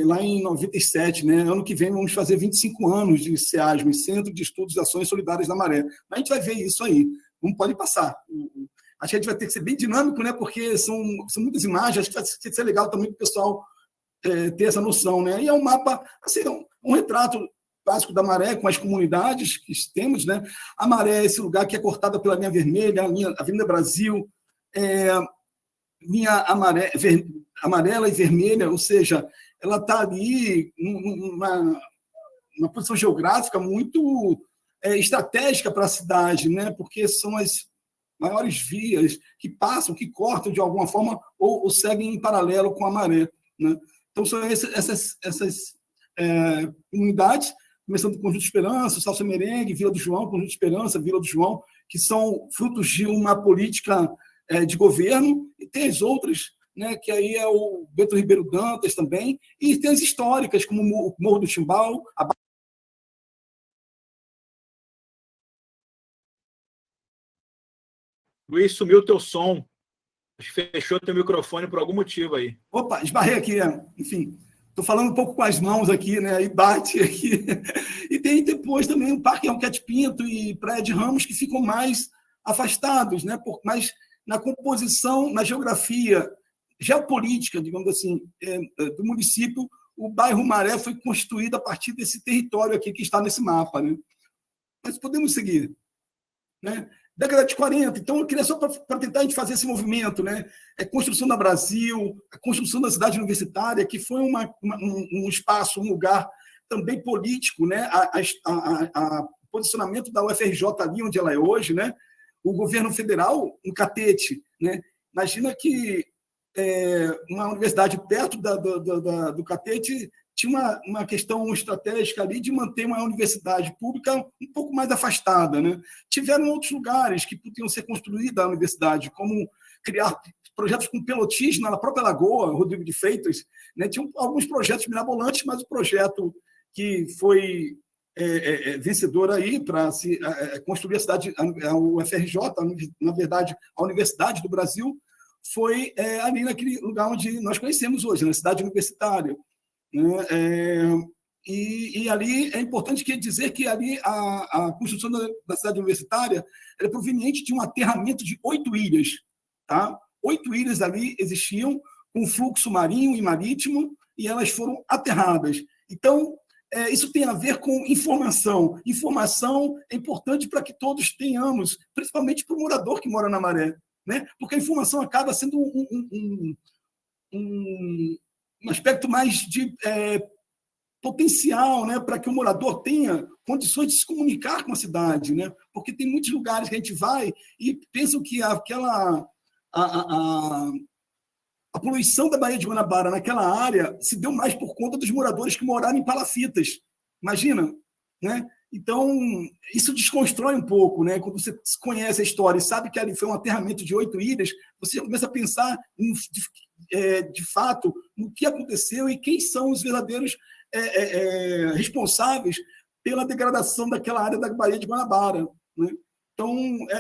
lá em 97, né? Ano que vem vamos fazer 25 anos de SEASM, Centro de Estudos e Ações Solidárias da Maré. Mas a gente vai ver isso aí. Não pode passar. Acho que a gente vai ter que ser bem dinâmico, né? Porque são muitas imagens, acho que vai ser legal também para o pessoal ter essa noção. Né? E é um mapa, assim, um retrato básico da Maré, com as comunidades que temos. Né? A Maré é esse lugar que é cortada pela linha vermelha, a linha Avenida Brasil, linha amarela e vermelha, ou seja, ela está ali uma posição geográfica muito estratégica para a cidade, né? Porque são as maiores vias que passam, que cortam de alguma forma ou seguem em paralelo com a maré, né? Então, são essas comunidades, começando com Conjunto Esperança, Salsa Merengue, Vila do João, Conjunto Esperança, Vila do João, que são frutos de uma política de governo, e tem as outras, né, que aí é o Bento Ribeiro Dantas também, e tem as históricas, como o Morro do Timbal. Luiz, sumiu o teu som. Fechou teu microfone por algum motivo aí. Opa, esbarrei aqui, enfim. Estou falando um pouco com as mãos aqui, né? E bate aqui. E tem depois também o Parque Alquete Pinto e Praia de Ramos, que ficam mais afastados, né? Mas na composição, na geografia geopolítica, digamos assim, do município, o bairro Maré foi construído a partir desse território aqui que está nesse mapa, né? Mas podemos seguir, né? Década de 40, então eu queria só para tentar a gente fazer esse movimento, né? Construção da Brasil, a construção da cidade universitária, que foi um espaço, um lugar também político, né? A posicionamento da UFRJ ali onde ela é hoje, né? O governo federal, um catete, né? Imagina que uma universidade perto do catete tinha uma questão estratégica ali de manter uma universidade pública um pouco mais afastada, né? Tiveram outros lugares que podiam ser construída a universidade, como criar projetos com pelotismo na própria Lagoa, Rodrigo de Freitas, né? Tinham alguns projetos mirabolantes, mas o projeto que foi vencedor aí para se construir a cidade, a UFRJ, na verdade, a Universidade do Brasil, foi ali naquele lugar onde nós conhecemos hoje, na cidade universitária. E ali é importante dizer que ali a construção da cidade universitária é proveniente de um aterramento de 8 ilhas. Tá? 8 ilhas ali existiam, com fluxo marinho e marítimo, e elas foram aterradas. Então, isso tem a ver com informação. Informação é importante para que todos tenhamos, principalmente para o morador que mora na Maré, né? Porque a informação acaba sendo um aspecto mais de potencial, né, para que o morador tenha condições de se comunicar com a cidade, né? Porque tem muitos lugares que a gente vai e pensam que a poluição da Baía de Guanabara naquela área se deu mais por conta dos moradores que moraram em palafitas. Imagina, né? Então, isso desconstrói um pouco, né? Quando você conhece a história e sabe que ali foi um aterramento de 8 ilhas, você começa a pensar, de fato, no que aconteceu e quem são os verdadeiros responsáveis pela degradação daquela área da Baía de Guanabara, né? Então,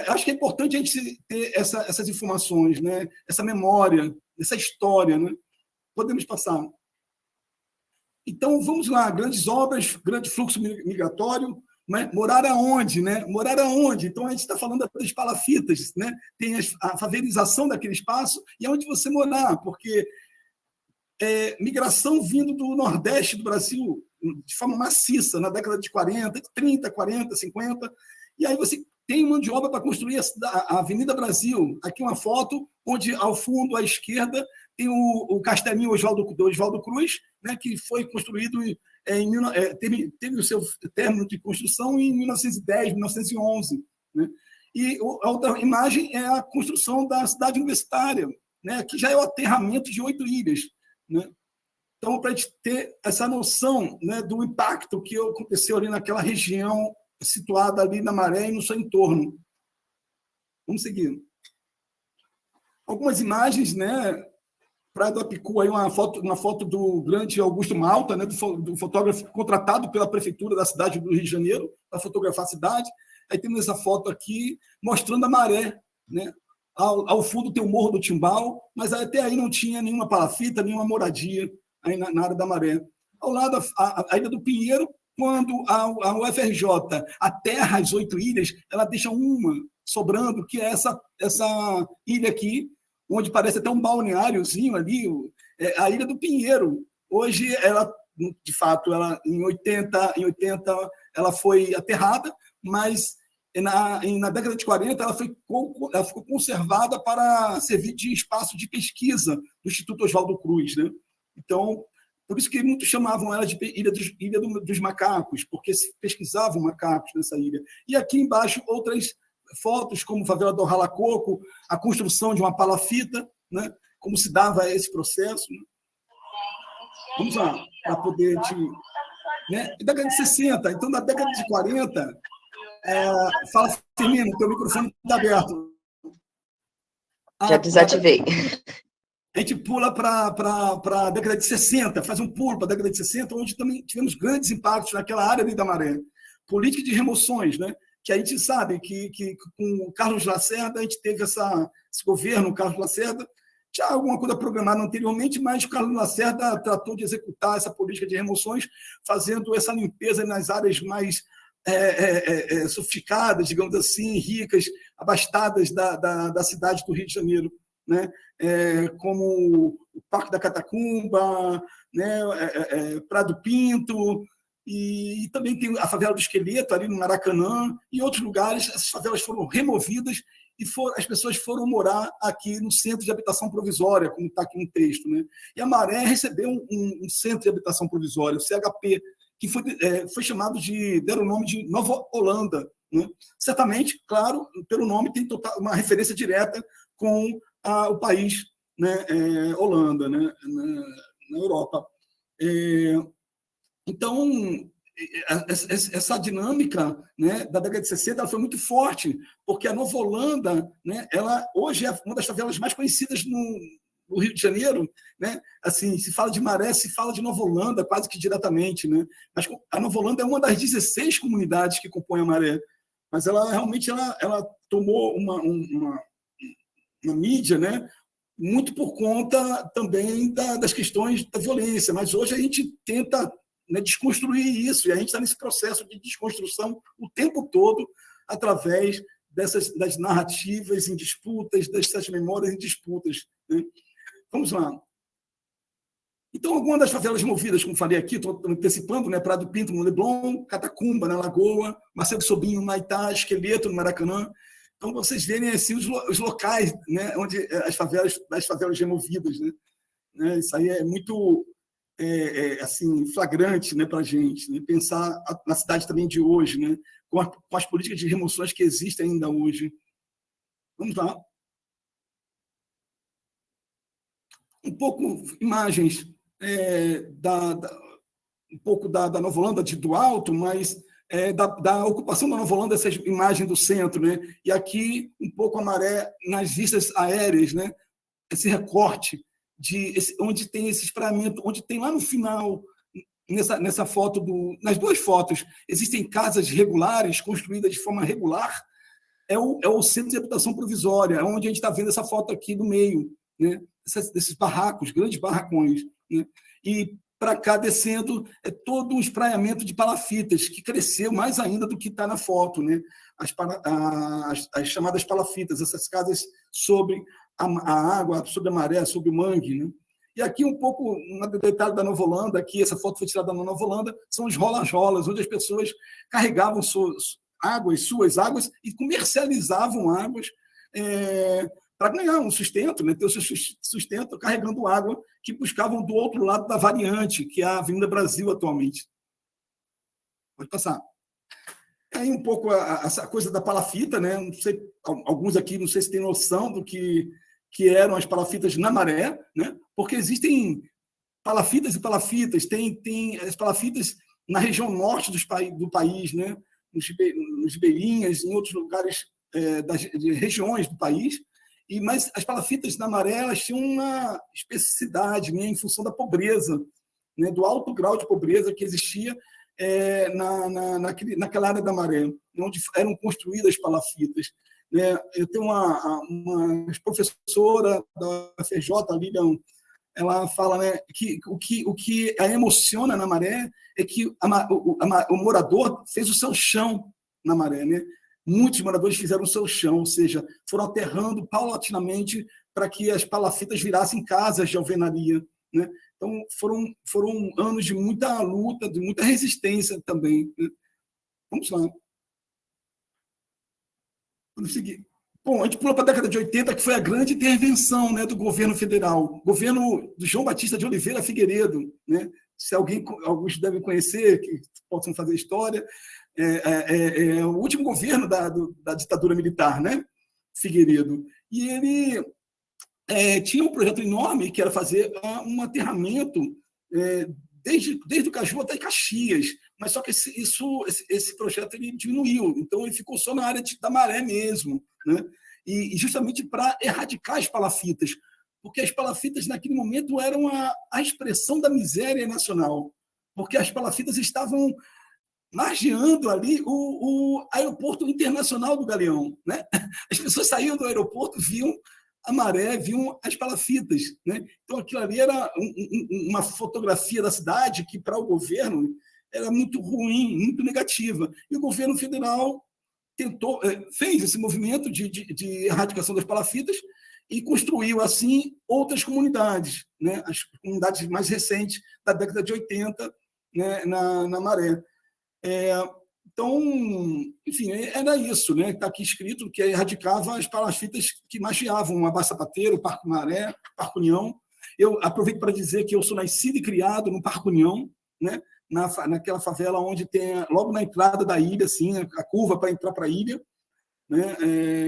acho que é importante a gente ter essas informações, né? Essa memória, essa história, né? Podemos passar. Então, vamos lá, grandes obras, grande fluxo migratório, né? Morar aonde, né? Morar aonde? Então, a gente está falando das palafitas, né? Tem a favelização daquele espaço e é onde você morar, porque migração vindo do Nordeste do Brasil de forma maciça, na década de 40, 30, 40, 50, e aí você tem mão de obra para construir a Avenida Brasil. Aqui uma foto onde, ao fundo, à esquerda, tem o Castelinho Oswaldo Cruz, né, que foi construído, teve o seu término de construção em 1910, 1911. Né? E a outra imagem é a construção da cidade universitária, né, que já é o aterramento de 8 ilhas. Né? Então, para a gente ter essa noção, né, do impacto que aconteceu ali naquela região situada ali na Maré e no seu entorno. Vamos seguir. Algumas imagens, né? Praia do Apicu, aí uma foto do grande Augusto Malta, né, do fotógrafo contratado pela prefeitura da cidade do Rio de Janeiro para fotografar a cidade. Aí temos essa foto aqui mostrando a Maré, né? Ao fundo tem o Morro do Timbal, mas até aí não tinha nenhuma palafita, nenhuma moradia aí na área da Maré. Ao lado, a Ilha do Pinheiro, quando a UFRJ aterra as 8 ilhas, ela deixa uma sobrando, que é essa ilha aqui, onde parece até um balneáriozinho ali, a Ilha do Pinheiro. Hoje, ela, de fato, em 80 ela foi aterrada, mas na década de 40 ela ficou conservada para servir de espaço de pesquisa do Instituto Oswaldo Cruz, né? Então, Por isso que muitos chamavam ela de Ilha dos Macacos, porque se pesquisavam macacos nessa ilha. E aqui embaixo, outras fotos, como a favela do Ralacoco, a construção de uma palafita, né? Como se dava esse processo. Né? Vamos lá, para poder né? Década de 60, então na década de 40, fala, Firmino, teu microfone está aberto. Já desativei. A gente pula para a década de 60, faz um pulo para a década de 60, onde também tivemos grandes impactos naquela área ali da Maré. Política de remoções, né? Que a gente sabe que com o Carlos Lacerda, a gente teve esse governo, o Carlos Lacerda, tinha alguma coisa programada anteriormente, mas o Carlos Lacerda tratou de executar essa política de remoções, fazendo essa limpeza nas áreas mais sofisticadas, digamos assim, ricas, abastadas da cidade do Rio de Janeiro, né? Como o Parque da Catacumba, né? Prado Pinto, e também tem a favela do Esqueleto, ali no Maracanã, e outros lugares. Essas favelas foram removidas e as pessoas foram morar aqui no Centro de Habitação Provisória, como está aqui no texto, né? E a Maré recebeu um Centro de Habitação Provisória, o CHP, que foi chamado deram o nome de Nova Holanda, né? Certamente, claro, pelo nome tem uma referência direta com o país, né? Holanda, né? Na Europa. Então, essa dinâmica, né, da década de 60 ela foi muito forte, porque a Nova Holanda, né, ela hoje é uma das favelas mais conhecidas no Rio de Janeiro, né? Assim, se fala de Maré, se fala de Nova Holanda, quase que diretamente, né? Mas a Nova Holanda é uma das 16 comunidades que compõem a Maré, mas ela realmente ela tomou uma mídia, né? Muito por conta também das questões da violência, mas hoje a gente tenta, né, desconstruir isso, e a gente está nesse processo de desconstrução o tempo todo através das narrativas em disputas, dessas memórias em disputas, né? Vamos lá. Então, algumas das favelas movidas, como falei aqui, estou antecipando, né? Prado Pinto, no Leblon, Catacumba, na Lagoa, Marcelo Sobrinho, Maitá, Esqueleto, no Maracanã. Então, vocês verem assim, os locais, né, onde as favelas removidas. Né? Isso aí é muito assim, flagrante, né, para a gente, né? Pensar na cidade também de hoje, né? Com as políticas de remoções que existem ainda hoje. Vamos lá. Um pouco imagens um pouco da Nova Holanda do alto, mas da ocupação da Nova Holanda, essa imagem do centro, né? E aqui um pouco a Maré nas vistas aéreas, né? Esse recorte onde tem esse espraiamento, onde tem lá no final, nessa foto, nas duas fotos, existem casas regulares, construídas de forma regular, é o Centro de Habitação Provisória, é onde a gente está vendo essa foto aqui no meio, né? Desses barracos, grandes barracões, né? E para cá, descendo, é todo um espraiamento de palafitas, que cresceu mais ainda do que está na foto, né? As chamadas palafitas, essas casas sobre a água, sobre a maré, sobre o mangue, né? E aqui um pouco, um detalhe da Nova Holanda, aqui essa foto foi tirada na Nova Holanda, são os rolas-rolas, onde as pessoas carregavam suas águas e comercializavam águas para ganhar um sustento, né? Ter o seu sustento carregando água que buscavam do outro lado da variante, que é a Avenida Brasil atualmente. Pode passar. Aí um pouco essa coisa da palafita, né? Não sei, alguns aqui não sei se têm noção do que eram as palafitas na Maré, né? Porque existem palafitas e palafitas, tem as palafitas na região norte do país, né? Nos Ribeirinhas, em outros lugares das regiões do país, mas as palafitas na Maré elas tinham uma especificidade, né? Em função da pobreza, né? Do alto grau de pobreza que existia naquela área da Maré, onde eram construídas palafitas. Eu tenho uma professora da FJ, a Lilian, ela fala, né, que o que a emociona na Maré é que o morador fez o seu chão na Maré, né? Muitos moradores fizeram o seu chão, ou seja, foram aterrando paulatinamente para que as palafitas virassem casas de alvenaria, né? Então, foram anos de muita luta, de muita resistência também, né? Vamos lá. Vamos seguir. Bom, a gente pula para a década de 80, que foi a grande intervenção, né, do governo federal, governo do João Batista de Oliveira Figueiredo, né? Se alguns devem conhecer, que possam fazer história, o último governo da ditadura militar, né? Figueiredo. E ele tinha um projeto enorme que era fazer um aterramento desde o Caju até Caxias, mas só que esse projeto ele diminuiu, então ele ficou só na área da Maré mesmo, né? E justamente para erradicar as palafitas, porque as palafitas naquele momento eram a expressão da miséria nacional, porque as palafitas estavam margeando ali o aeroporto internacional do Galeão, né? As pessoas saíam do aeroporto, viam a Maré, viam as palafitas, né? Então aquilo ali era uma fotografia da cidade que para o governo era muito ruim, muito negativa. E o governo federal fez esse movimento de erradicação das palafitas e construiu, assim, outras comunidades, né? As comunidades mais recentes da década de 80, né? na Maré. Então, enfim, era isso, né? Está aqui escrito que erradicava as palafitas que margeavam a Baixo Sapateiro, Parque Maré, Parque União. Eu aproveito para dizer que eu sou nascido e criado no Parque União, né? Naquela favela onde tem, logo na entrada da ilha, assim, a curva para entrar para a ilha, né?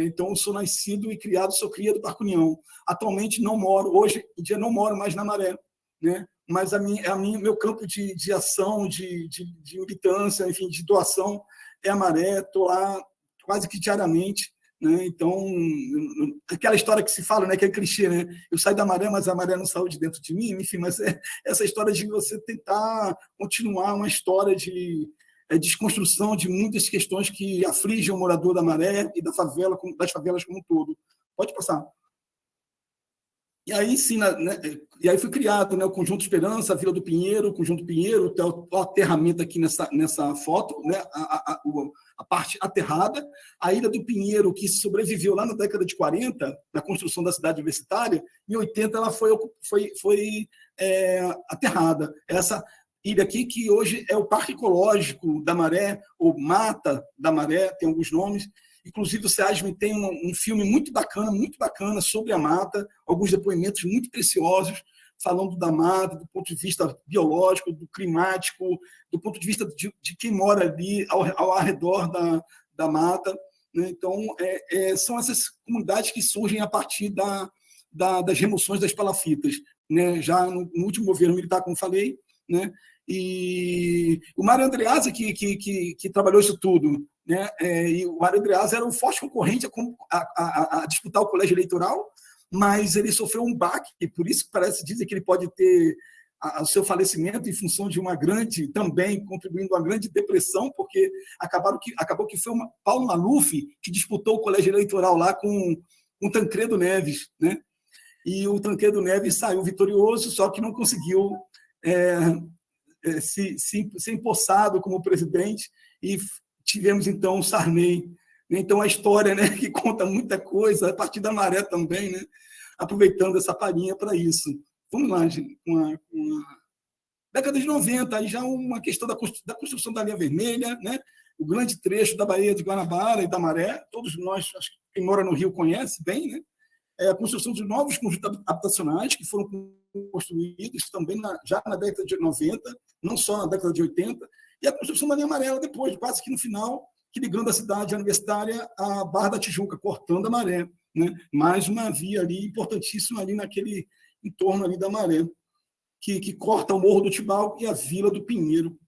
Então, eu sou nascido e criado, sou cria do Parque União. Atualmente não moro, hoje em dia não moro mais na Maré, né? Mas meu campo de ação, de militância, enfim, de doação é a Maré, estou lá quase que diariamente, né? Então, aquela história que se fala, né, que é clichê, né? Eu saio da Maré, mas a Maré não saiu de dentro de mim, enfim, mas essa história de você tentar continuar uma história de desconstrução de muitas questões que afligem o morador da Maré e das favelas como um todo. Pode passar. E aí, sim, e aí foi criado, né, o Conjunto Esperança, a Vila do Pinheiro, o Conjunto Pinheiro, o aterramento aqui nessa foto, né, a parte aterrada, a Ilha do Pinheiro, que sobreviveu lá na década de 40, na construção da cidade universitária, em 80 ela foi aterrada. Essa ilha aqui, que hoje é o Parque Ecológico da Maré, ou Mata da Maré, tem alguns nomes. Inclusive, o SEASM tem um filme muito bacana sobre a mata, alguns depoimentos muito preciosos, falando da mata, do ponto de vista biológico, do climático, do ponto de vista de quem mora ali ao redor da mata, né? Então, são essas comunidades que surgem a partir das remoções das palafitas, né? Já no último governo militar, como falei, né? E o Mário Andreasa, que trabalhou isso tudo, né? E o Mário Andreasa era um forte concorrente a disputar o colégio eleitoral, mas ele sofreu um baque, e por isso que dizem que ele pode ter o seu falecimento em função de também contribuindo uma grande depressão, porque acabou que foi Paulo Maluf que disputou o colégio eleitoral lá com Tancredo Neves, né? E o Tancredo Neves saiu vitorioso, só que não conseguiu ser empossado como presidente, e tivemos, então, o Sarney. Então, a história, né, que conta muita coisa, a partir da Maré também, né, aproveitando essa palhinha para isso. Vamos lá, gente, com a década de 90, aí já uma questão da construção da linha vermelha, né, o grande trecho da Baía de Guanabara e da Maré, todos nós, acho que quem mora no Rio conhece bem, né, a construção de novos conjuntos habitacionais que foram construídos também já na década de 90, não só na década de 80, e a construção da linha amarela depois, quase que no final, que ligando a cidade universitária à Barra da Tijuca, cortando a Maré, né? Mais uma via ali importantíssima ali naquele entorno ali da Maré, que corta o Morro do Tibau e a Vila do Pinheiro.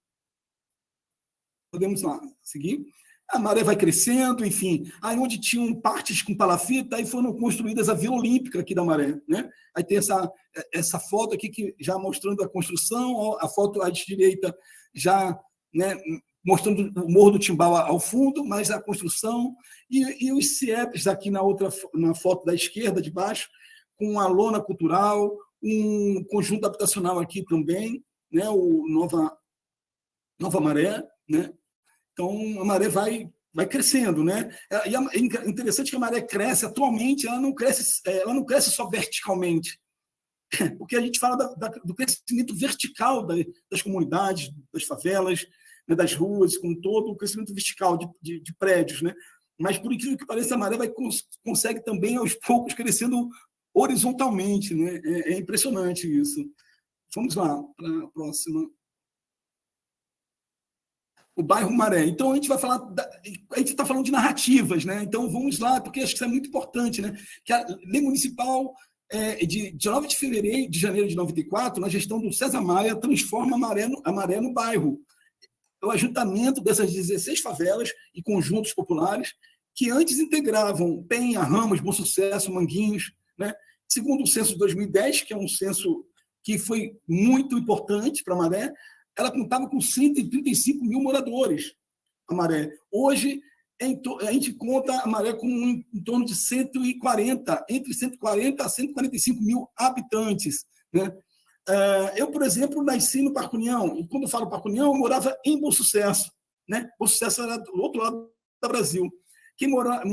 Podemos lá seguir? A Maré vai crescendo, enfim. Aí onde tinham partes com palafita, aí foram construídas a Vila Olímpica aqui da Maré, né? Aí tem essa foto aqui que já mostrando a construção, a foto à direita já, né, mostrando o Morro do Timbau ao fundo, mas a construção e os CIEPs aqui na foto da esquerda de baixo, com a lona cultural, um conjunto habitacional aqui também, né? O Nova Maré, né? Então, a Maré vai crescendo, né? E é interessante que a Maré cresce, atualmente, ela não cresce só verticalmente, porque a gente fala do crescimento vertical das comunidades, das favelas, né, das ruas, como todo o crescimento vertical de prédios, né? mas, por incrível que pareça, a maré consegue também, aos poucos, crescendo horizontalmente, né? É impressionante isso. Vamos lá, para a próxima. O bairro Maré. Então, a gente vai falar... A gente está falando de narrativas, né? Então, vamos lá, porque acho que isso é muito importante, né? Que a lei municipal de 19 de janeiro de 94, na gestão do César Maia, transforma a Maré no bairro. O ajuntamento dessas 16 favelas e conjuntos populares que antes integravam Penha, Ramos, Bom Sucesso, Manguinhos, né? Segundo o censo de 2010, que é um censo que foi muito importante para a Maré, ela contava com 135 mil moradores, a Maré. Hoje, a gente conta a Maré com em torno de 140, entre 140 a 145 mil habitantes, né? Eu, por exemplo, nasci no Parque União, e quando eu falo Parque União, eu morava em Bom Sucesso, né? Bom Sucesso era do outro lado do Brasil. Quem morava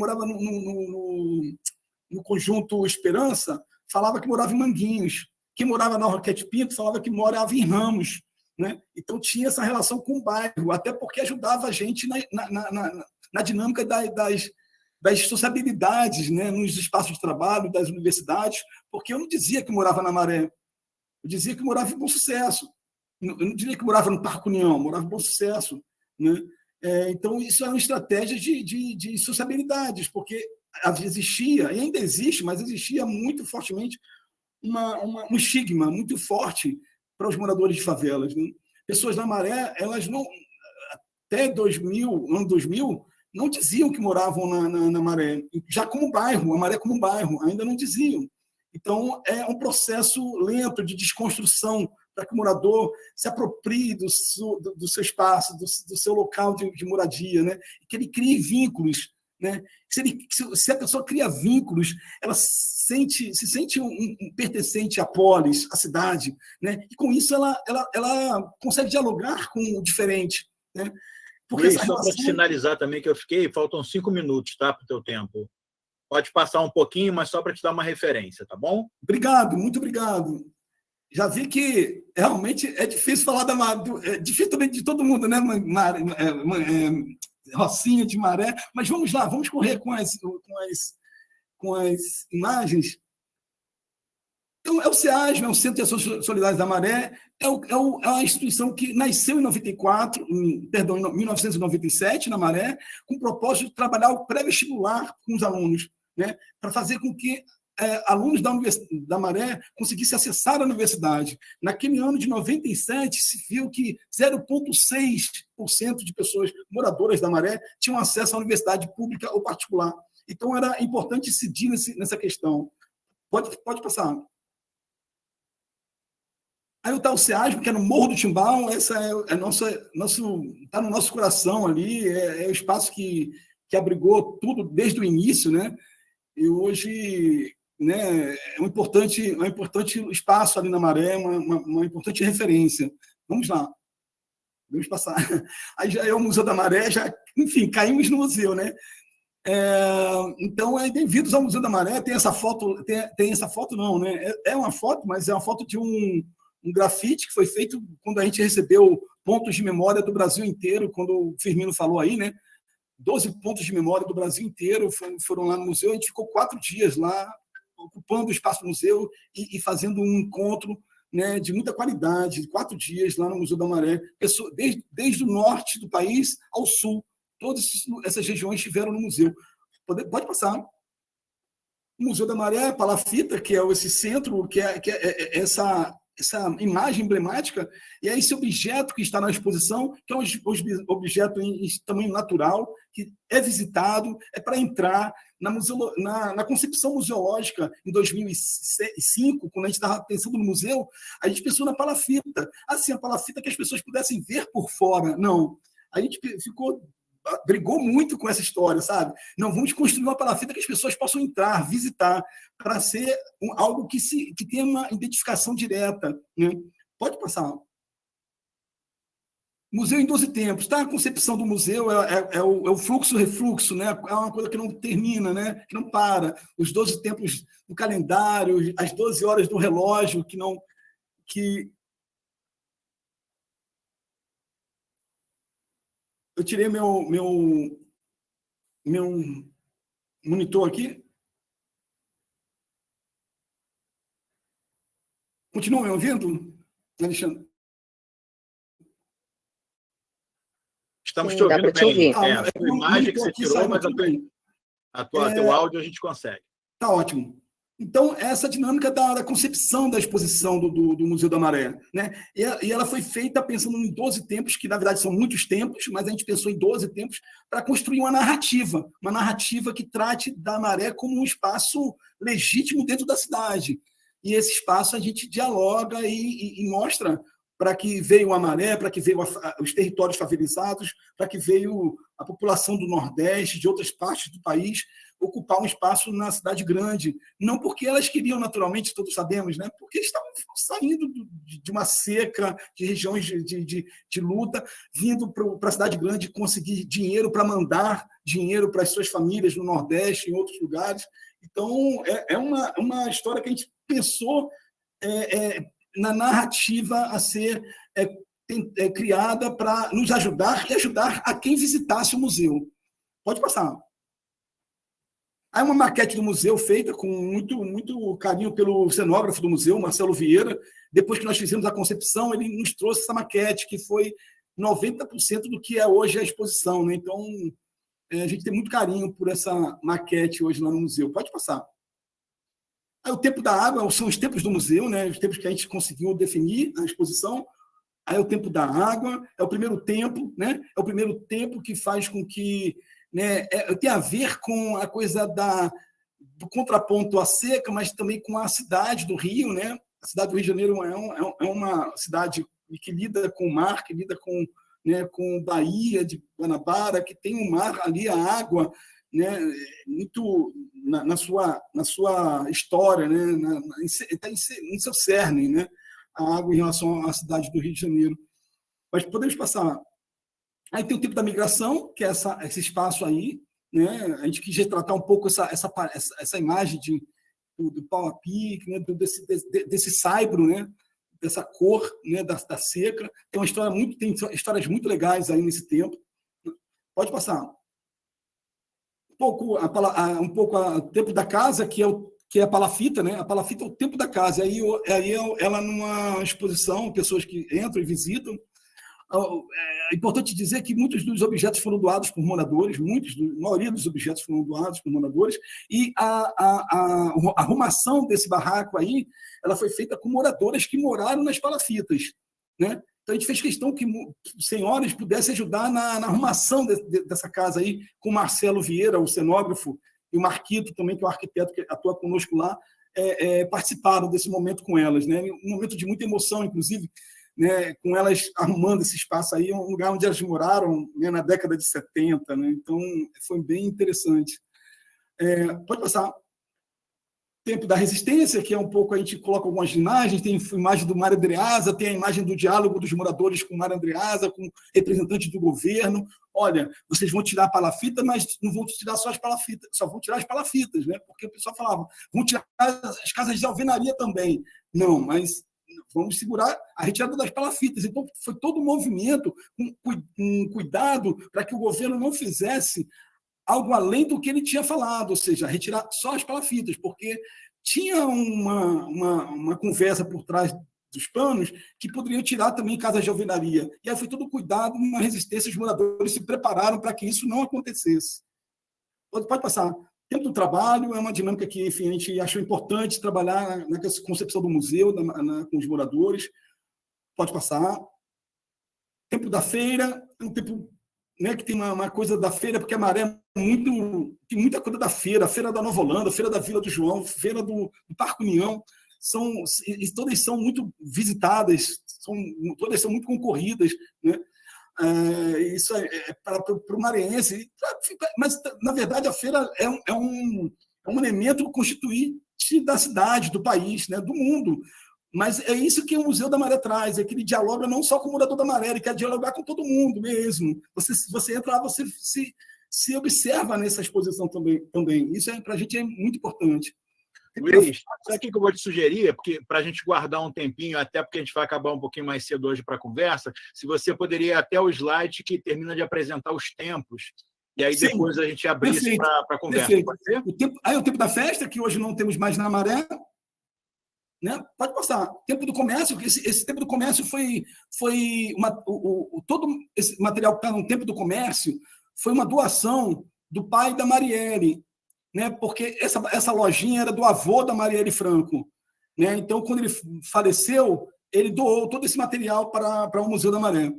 no conjunto Esperança falava que morava em Manguinhos. Quem morava na Roquete Pinto falava que morava em Ramos, né? Então tinha essa relação com o bairro, até porque ajudava a gente na dinâmica das sociabilidades, né? Nos espaços de trabalho, das universidades, porque eu não dizia que morava na Maré, eu dizia que morava em Bom Sucesso. Eu não diria que morava no Parque União, morava em Bom Sucesso, né? Então, isso é uma estratégia de sociabilidades, porque existia, e ainda existe, mas existia muito fortemente um estigma muito forte para os moradores de favelas, né? Pessoas na Maré, elas não, até ano 2000, não diziam que moravam na Maré, já como bairro, a Maré como bairro, ainda não diziam. Então, é um processo lento de desconstrução para que o morador se aproprie do seu espaço, do seu local de moradia, né? Que ele crie vínculos, né? Se a pessoa cria vínculos, ela se sente um pertencente à polis, à cidade, né? E com isso ela consegue dialogar com o diferente, né? Porque Luiz, só para te sinalizar também que eu fiquei, faltam 5 minutos, tá, para o teu tempo. Pode passar um pouquinho, mas só para te dar uma referência, tá bom? Obrigado, muito obrigado. Já vi que realmente é difícil falar é difícil também de todo mundo, né? Rocinha de Maré, mas vamos lá, vamos correr com as imagens. Então, é o CEASM, é o Centro de Ações Solidárias da Maré, é a instituição que nasceu em 1997, na Maré, com o propósito de trabalhar o pré-vestibular com os alunos, né? Para fazer com que alunos da Maré conseguissem acessar a universidade. Naquele ano de 97, se viu que 0,6% de pessoas moradoras da Maré tinham acesso à universidade pública ou particular. Então, era importante incidir nessa questão. Pode passar. Aí está o CEASM, que é no Morro do Timbal, essa está no nosso coração ali, é o espaço que abrigou tudo desde o início, né? E hoje, né, é um importante espaço ali na Maré, uma importante referência. Vamos lá. Vamos passar. Aí já é o Museu da Maré, enfim, caímos no museu, né? Então, bem-vindos ao Museu da Maré. Tem essa foto, tem essa foto não, né? É uma foto, mas é uma foto de um grafite que foi feito quando a gente recebeu pontos de memória do Brasil inteiro, quando o Firmino falou aí, né? 12 pontos de memória do Brasil inteiro foram lá no museu. A gente ficou 4 dias lá, ocupando o espaço do museu e fazendo um encontro, né, de muita qualidade, 4 dias lá no Museu da Maré. Desde o norte do país ao sul, todas essas regiões estiveram no museu. Pode passar. O Museu da Maré, Palafita, que é esse centro, que é essa imagem emblemática, e é esse objeto que está na exposição, que é um objeto em tamanho natural, que é visitado, é para entrar na concepção museológica em 2005, quando a gente estava pensando no museu, a gente pensou na palafita, assim, a palafita que as pessoas pudessem ver por fora. Não, a gente brigou muito com essa história, sabe? Não, vamos construir uma palafita que as pessoas possam entrar, visitar, para ser algo que tenha uma identificação direta, né? Pode passar. Museu em 12 tempos. Tá? A concepção do museu é o fluxo-refluxo, né? É uma coisa que não termina, né? Que não para. Os 12 tempos do calendário, as 12 horas do relógio, eu tirei meu monitor aqui. Continua me ouvindo, Alexandre? Estamos Sim, te dá ouvindo para te ouvir. bem. A tua imagem que você tirou, mas teu áudio a gente consegue. Tá ótimo. Então, essa dinâmica da concepção da exposição do Museu da Maré, né? E ela foi feita pensando em 12 tempos, que na verdade são muitos tempos, mas a gente pensou em 12 tempos para construir uma narrativa que trate da Maré como um espaço legítimo dentro da cidade. E esse espaço a gente dialoga e mostra para que veio a Maré, para que veio os territórios favelizados, para que veio a população do Nordeste, de outras partes do país, ocupar um espaço na cidade grande. Não porque elas queriam, naturalmente, todos sabemos, né? Porque estavam saindo de uma seca, de regiões de luta, vindo para a cidade grande conseguir dinheiro para mandar dinheiro para as suas famílias no Nordeste, em outros lugares. Então, é uma história que a gente pensou na narrativa a ser criada para nos ajudar e ajudar a quem visitasse o museu. Pode passar. Há uma maquete do museu feita com muito carinho pelo cenógrafo do museu, Marcelo Vieira. Depois que nós fizemos a concepção, ele nos trouxe essa maquete, que foi 90% do que é hoje a exposição, né? Então, a gente tem muito carinho por essa maquete hoje lá no museu. Pode passar. Aí, o tempo da água são os tempos do museu, né? Os tempos que a gente conseguiu definir na exposição. Aí, o tempo da água é o primeiro tempo, né? É o primeiro tempo que faz com que, né, tem a ver com a coisa do contraponto à seca, mas também com a cidade do Rio, né? A cidade do Rio de Janeiro é uma cidade que lida com o mar, que lida com, né, com Bahia de Guanabara, que tem o mar ali, a água, né, muito na sua história, né, está em seu cerne, né, a água em relação à cidade do Rio de Janeiro. Mas podemos passar. Aí tem o tempo da migração, que é esse espaço aí, né? A gente quis retratar um pouco essa imagem do pau a pique, né? desse saibro, né? Dessa cor, né? da seca. Tem histórias muito legais aí nesse tempo. Pode passar. Um pouco o tempo da casa, que é a palafita, né? A palafita é o tempo da casa. Aí ela numa exposição, pessoas que entram e visitam. É importante dizer que muitos dos objetos foram doados por moradores, a maioria dos objetos foram doados por moradores, e a arrumação desse barraco aí, ela foi feita com moradores que moraram nas palafitas, né? Então, a gente fez questão que os senhores pudessem ajudar na arrumação dessa casa aí, com o Marcelo Vieira, o cenógrafo, e o Marquito também, que é o arquiteto que atua conosco lá, participaram desse momento com elas, né? Um momento de muita emoção, inclusive, né, com elas arrumando esse espaço aí, um lugar onde elas moraram, né, na década de 70. Né? Então, foi bem interessante. Pode passar. Tempo da resistência, que é um pouco, a gente coloca algumas imagens, tem a imagem do Mário Andreasa, tem a imagem do diálogo dos moradores com o Mário Andreasa, com representantes do governo. Olha, vocês vão tirar a palafita, mas não vão tirar só as palafitas, só vão tirar as palafitas, né? Porque o pessoal falava, vão tirar as casas de alvenaria também. Não, mas vamos segurar a retirada das palafitas. Então, foi todo um movimento, um cuidado para que o governo não fizesse algo além do que ele tinha falado, ou seja, retirar só as palafitas, porque tinha uma conversa por trás dos panos que poderiam tirar também casas de alvenaria. E aí foi todo cuidado, uma resistência, os moradores se prepararam para que isso não acontecesse. Pode passar. Tempo do trabalho é uma dinâmica que, enfim, a gente achou importante trabalhar na concepção do museu, com os moradores. Pode passar. Tempo da feira é um tempo, né, que tem uma coisa da feira, porque a Maré tem muita coisa da feira, a feira da Nova Holanda, a feira da Vila do João, a feira do Parque União, todas são muito visitadas, todas são muito concorridas, né? Isso para o maranhense, mas, na verdade, a feira é um elemento constituinte da cidade, do país, né, do mundo. Mas é isso que o Museu da Maré traz, é que ele dialoga não só com o morador da Maré, ele quer dialogar com todo mundo mesmo. Você entra lá, você se observa nessa exposição também. Isso para a gente é muito importante. Luiz, sabe o que eu vou te sugerir? Porque para a gente guardar um tempinho, até porque a gente vai acabar um pouquinho mais cedo hoje para a conversa, se você poderia ir até o slide que termina de apresentar os tempos, E aí depois a gente abrir isso para conversa. Perfeito. Pode ser? O tempo da festa, que hoje não temos mais na Maré, né? Pode passar. Tempo do comércio, esse tempo do comércio foi todo esse material que está no tempo do comércio foi uma doação do pai da Marielle, né? Porque essa lojinha era do avô da Marielle Franco, né? Então, quando ele faleceu, ele doou todo esse material para o Museu da Maré.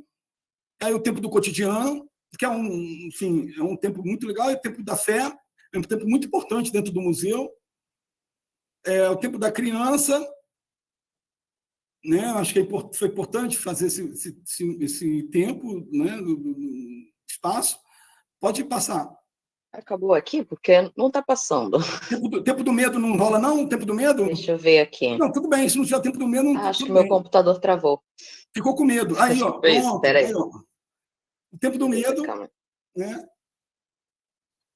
Aí o tempo do cotidiano, que é um tempo muito legal, é o tempo da fé, é um tempo muito importante dentro do museu. O tempo da criança, né? Acho que foi importante fazer esse tempo, né? do espaço. Pode passar. Acabou aqui? Porque não está passando. Tempo do medo não rola, não? Tempo do medo? Deixa eu ver aqui. Não, tudo bem. Se não tiver tempo do medo, não. Acho que meu computador travou. Ficou com medo. Aí, ó. Pronto, aí, ó. O tempo do medo, né?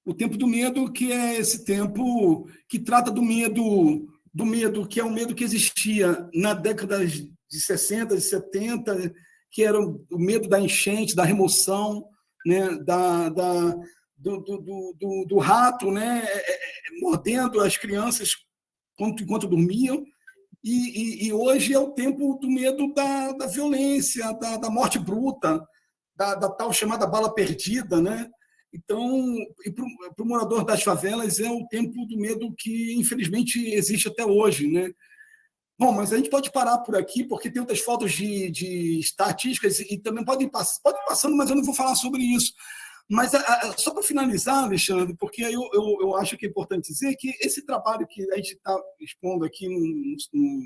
O tempo do medo, que é esse tempo que trata do medo, que é um medo que existia na década de 60, de 70, que era o medo da enchente, da remoção, né? Do rato, né? Mordendo as crianças enquanto dormiam. E hoje é o tempo do medo da violência, da morte bruta, da tal chamada bala perdida, né? Então, para o morador das favelas, é o tempo do medo que, infelizmente, existe até hoje, né? Bom, mas a gente pode parar por aqui, porque tem outras fotos de estatísticas e também pode ir passando, mas eu não vou falar sobre isso. Mas só para finalizar, Alexandre, porque eu acho que é importante dizer que esse trabalho que a gente está expondo aqui no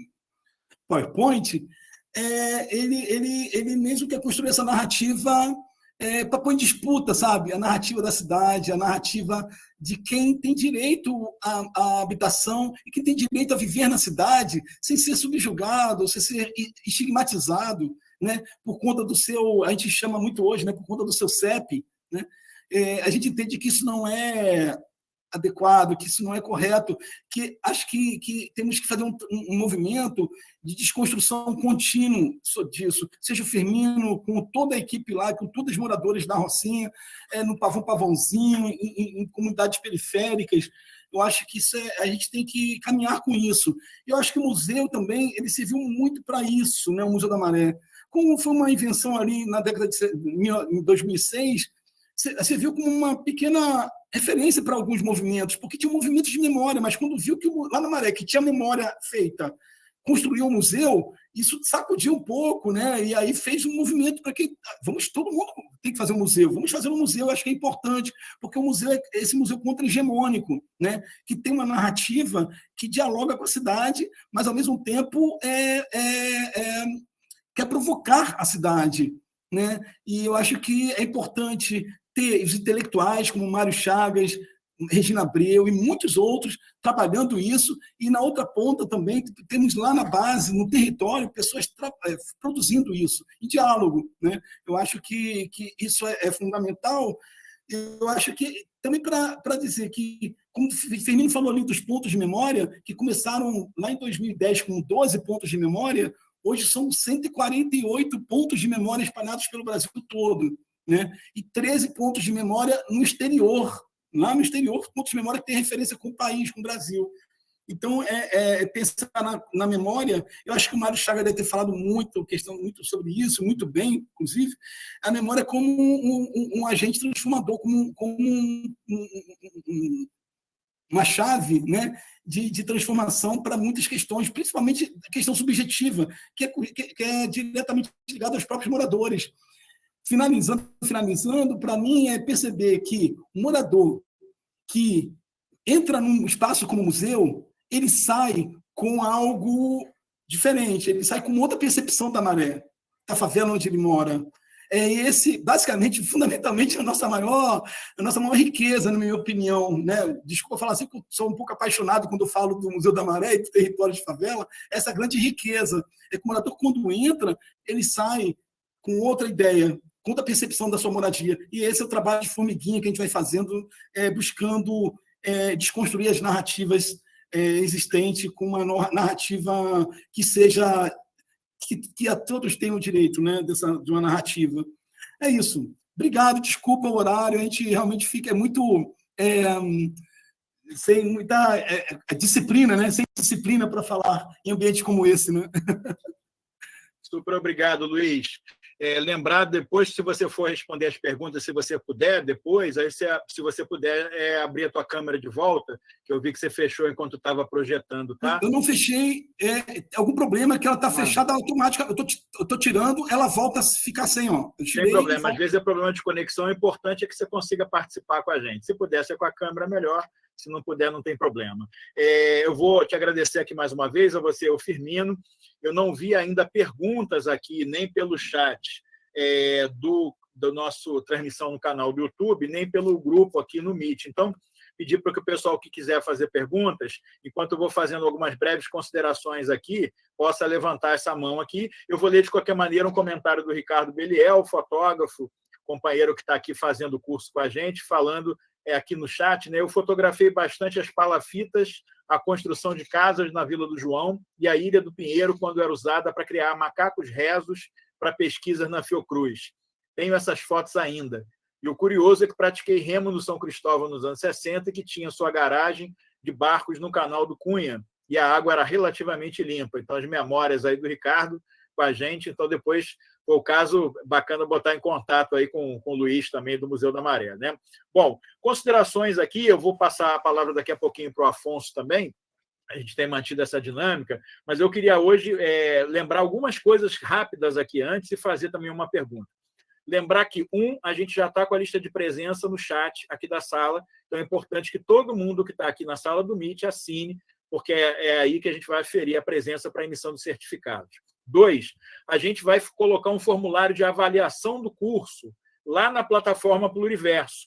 PowerPoint, ele mesmo quer construir essa narrativa para pôr em disputa, sabe? A narrativa da cidade, a narrativa de quem tem direito à habitação e quem tem direito a viver na cidade sem ser subjugado, sem ser estigmatizado, né? Por conta do seu, a gente chama muito hoje, né? Por conta do seu CEP, né? A gente entende que isso não é adequado, que isso não é correto, que acho que temos que fazer um movimento de desconstrução contínuo disso, seja o Firmino, com toda a equipe lá, com todos os moradores da Rocinha, no Pavãozinho, em comunidades periféricas. Eu acho que a gente tem que caminhar com isso. Eu acho que o museu também ele serviu muito para isso, né, o Museu da Maré. Como foi uma invenção ali na década de 2006, você viu como uma pequena referência para alguns movimentos, porque tinha movimentos de memória, mas quando viu que lá na Maré, que tinha memória feita, construiu um museu, isso sacudiu um pouco, né? E aí fez um movimento para que todo mundo tem que fazer um museu, vamos fazer um museu, acho que é importante, porque o museu é esse museu contra-hegemônico, né? Que tem uma narrativa que dialoga com a cidade, mas ao mesmo tempo quer provocar a cidade, né? E eu acho que é importante ter os intelectuais como Mário Chagas, Regina Abreu e muitos outros trabalhando isso, e na outra ponta também temos lá na base, no território, pessoas produzindo isso, em diálogo, né? Eu acho que isso é fundamental. Eu acho que também para dizer que, como o Firmino falou ali dos pontos de memória, que começaram lá em 2010 com 12 pontos de memória, hoje são 148 pontos de memória espalhados pelo Brasil todo, né? E 13 pontos de memória no exterior, lá no exterior, pontos de memória que tem referência com o país, com o Brasil. Então, pensar na memória, eu acho que o Mário Chagas deve ter falado muito sobre isso, muito bem, inclusive, a memória como um agente transformador, como uma chave, né, de transformação para muitas questões, principalmente a questão subjetiva, que é diretamente ligada aos próprios moradores. Finalizando, para mim, é perceber que o morador que entra num espaço como museu, ele sai com algo diferente, ele sai com outra percepção da Maré, da favela onde ele mora. Basicamente, fundamentalmente, a nossa maior riqueza, na minha opinião, né? Desculpa falar assim, que eu sou um pouco apaixonado quando eu falo do Museu da Maré e do território de favela, essa grande riqueza é que o morador, quando entra, ele sai com outra ideia, com outra percepção da sua moradia. E esse é o trabalho de formiguinha que a gente vai fazendo, buscando desconstruir as narrativas existentes com uma narrativa que seja... que a todos tenham o direito, né, de uma narrativa. É isso. Obrigado, desculpa o horário, a gente realmente fica muito sem muita disciplina, né? Sem disciplina para falar em ambiente como esse, né? Super obrigado, Luiz. Lembrar depois, se você for responder as perguntas, se você puder, depois, aí se você puder abrir a tua câmera de volta, que eu vi que você fechou enquanto estava projetando, tá? Eu não fechei. Algum problema que ela está fechada automática. Eu tô tirando, ela volta a ficar sem, ó. Sem problema. Às vezes é problema de conexão. O importante é que você consiga participar com a gente. Se puder ser com a câmera, melhor. Se não puder, não tem problema. Eu vou te agradecer aqui mais uma vez, a você, o Firmino. Eu não vi ainda perguntas aqui, nem pelo chat do nosso transmissão no canal do YouTube, nem pelo grupo aqui no Meet. Então, pedir para que o pessoal que quiser fazer perguntas, enquanto eu vou fazendo algumas breves considerações aqui, possa levantar essa mão aqui. Eu vou ler, de qualquer maneira, um comentário do Ricardo Beliel, fotógrafo, companheiro que está aqui fazendo o curso com a gente, falando aqui no chat, né? Eu fotografei bastante as palafitas, a construção de casas na Vila do João e a Ilha do Pinheiro, quando era usada para criar macacos rezos para pesquisas na Fiocruz. Tenho essas fotos ainda. E o curioso é que pratiquei remo no São Cristóvão nos anos 60, que tinha sua garagem de barcos no canal do Cunha, e a água era relativamente limpa. Então, as memórias aí do Ricardo com a gente. Então, depois, foi o caso bacana botar em contato aí com o Luiz também, do Museu da Maré, né? Bom, considerações aqui, eu vou passar a palavra daqui a pouquinho para o Afonso também. A gente tem mantido essa dinâmica, mas eu queria hoje lembrar algumas coisas rápidas aqui antes e fazer também uma pergunta. Lembrar que, a gente já está com a lista de presença no chat aqui da sala, então é importante que todo mundo que está aqui na sala do Meet assine, porque é aí que a gente vai aferir a presença para a emissão dos certificados. 2, a gente vai colocar um formulário de avaliação do curso lá na plataforma Pluriverso.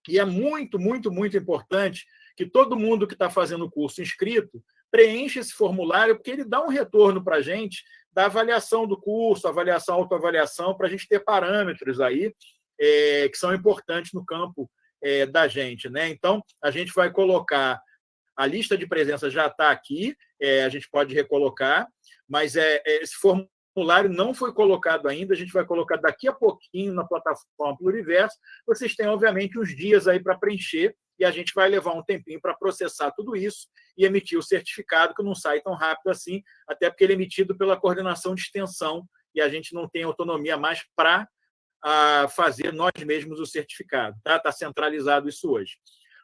E é muito, muito, muito importante que todo mundo que está fazendo o curso inscrito preencha esse formulário, porque ele dá um retorno para a gente da avaliação do curso, avaliação, autoavaliação, para a gente ter parâmetros aí que são importantes no campo da gente, né? Então, a gente vai colocar, a lista de presença já está aqui, a gente pode recolocar, mas esse formulário não foi colocado ainda, a gente vai colocar daqui a pouquinho na plataforma Pluriverso. Vocês têm, obviamente, uns dias aí para preencher, e a gente vai levar um tempinho para processar tudo isso e emitir o certificado, que não sai tão rápido assim, até porque ele é emitido pela coordenação de extensão e a gente não tem autonomia mais para fazer nós mesmos o certificado. Está centralizado isso hoje.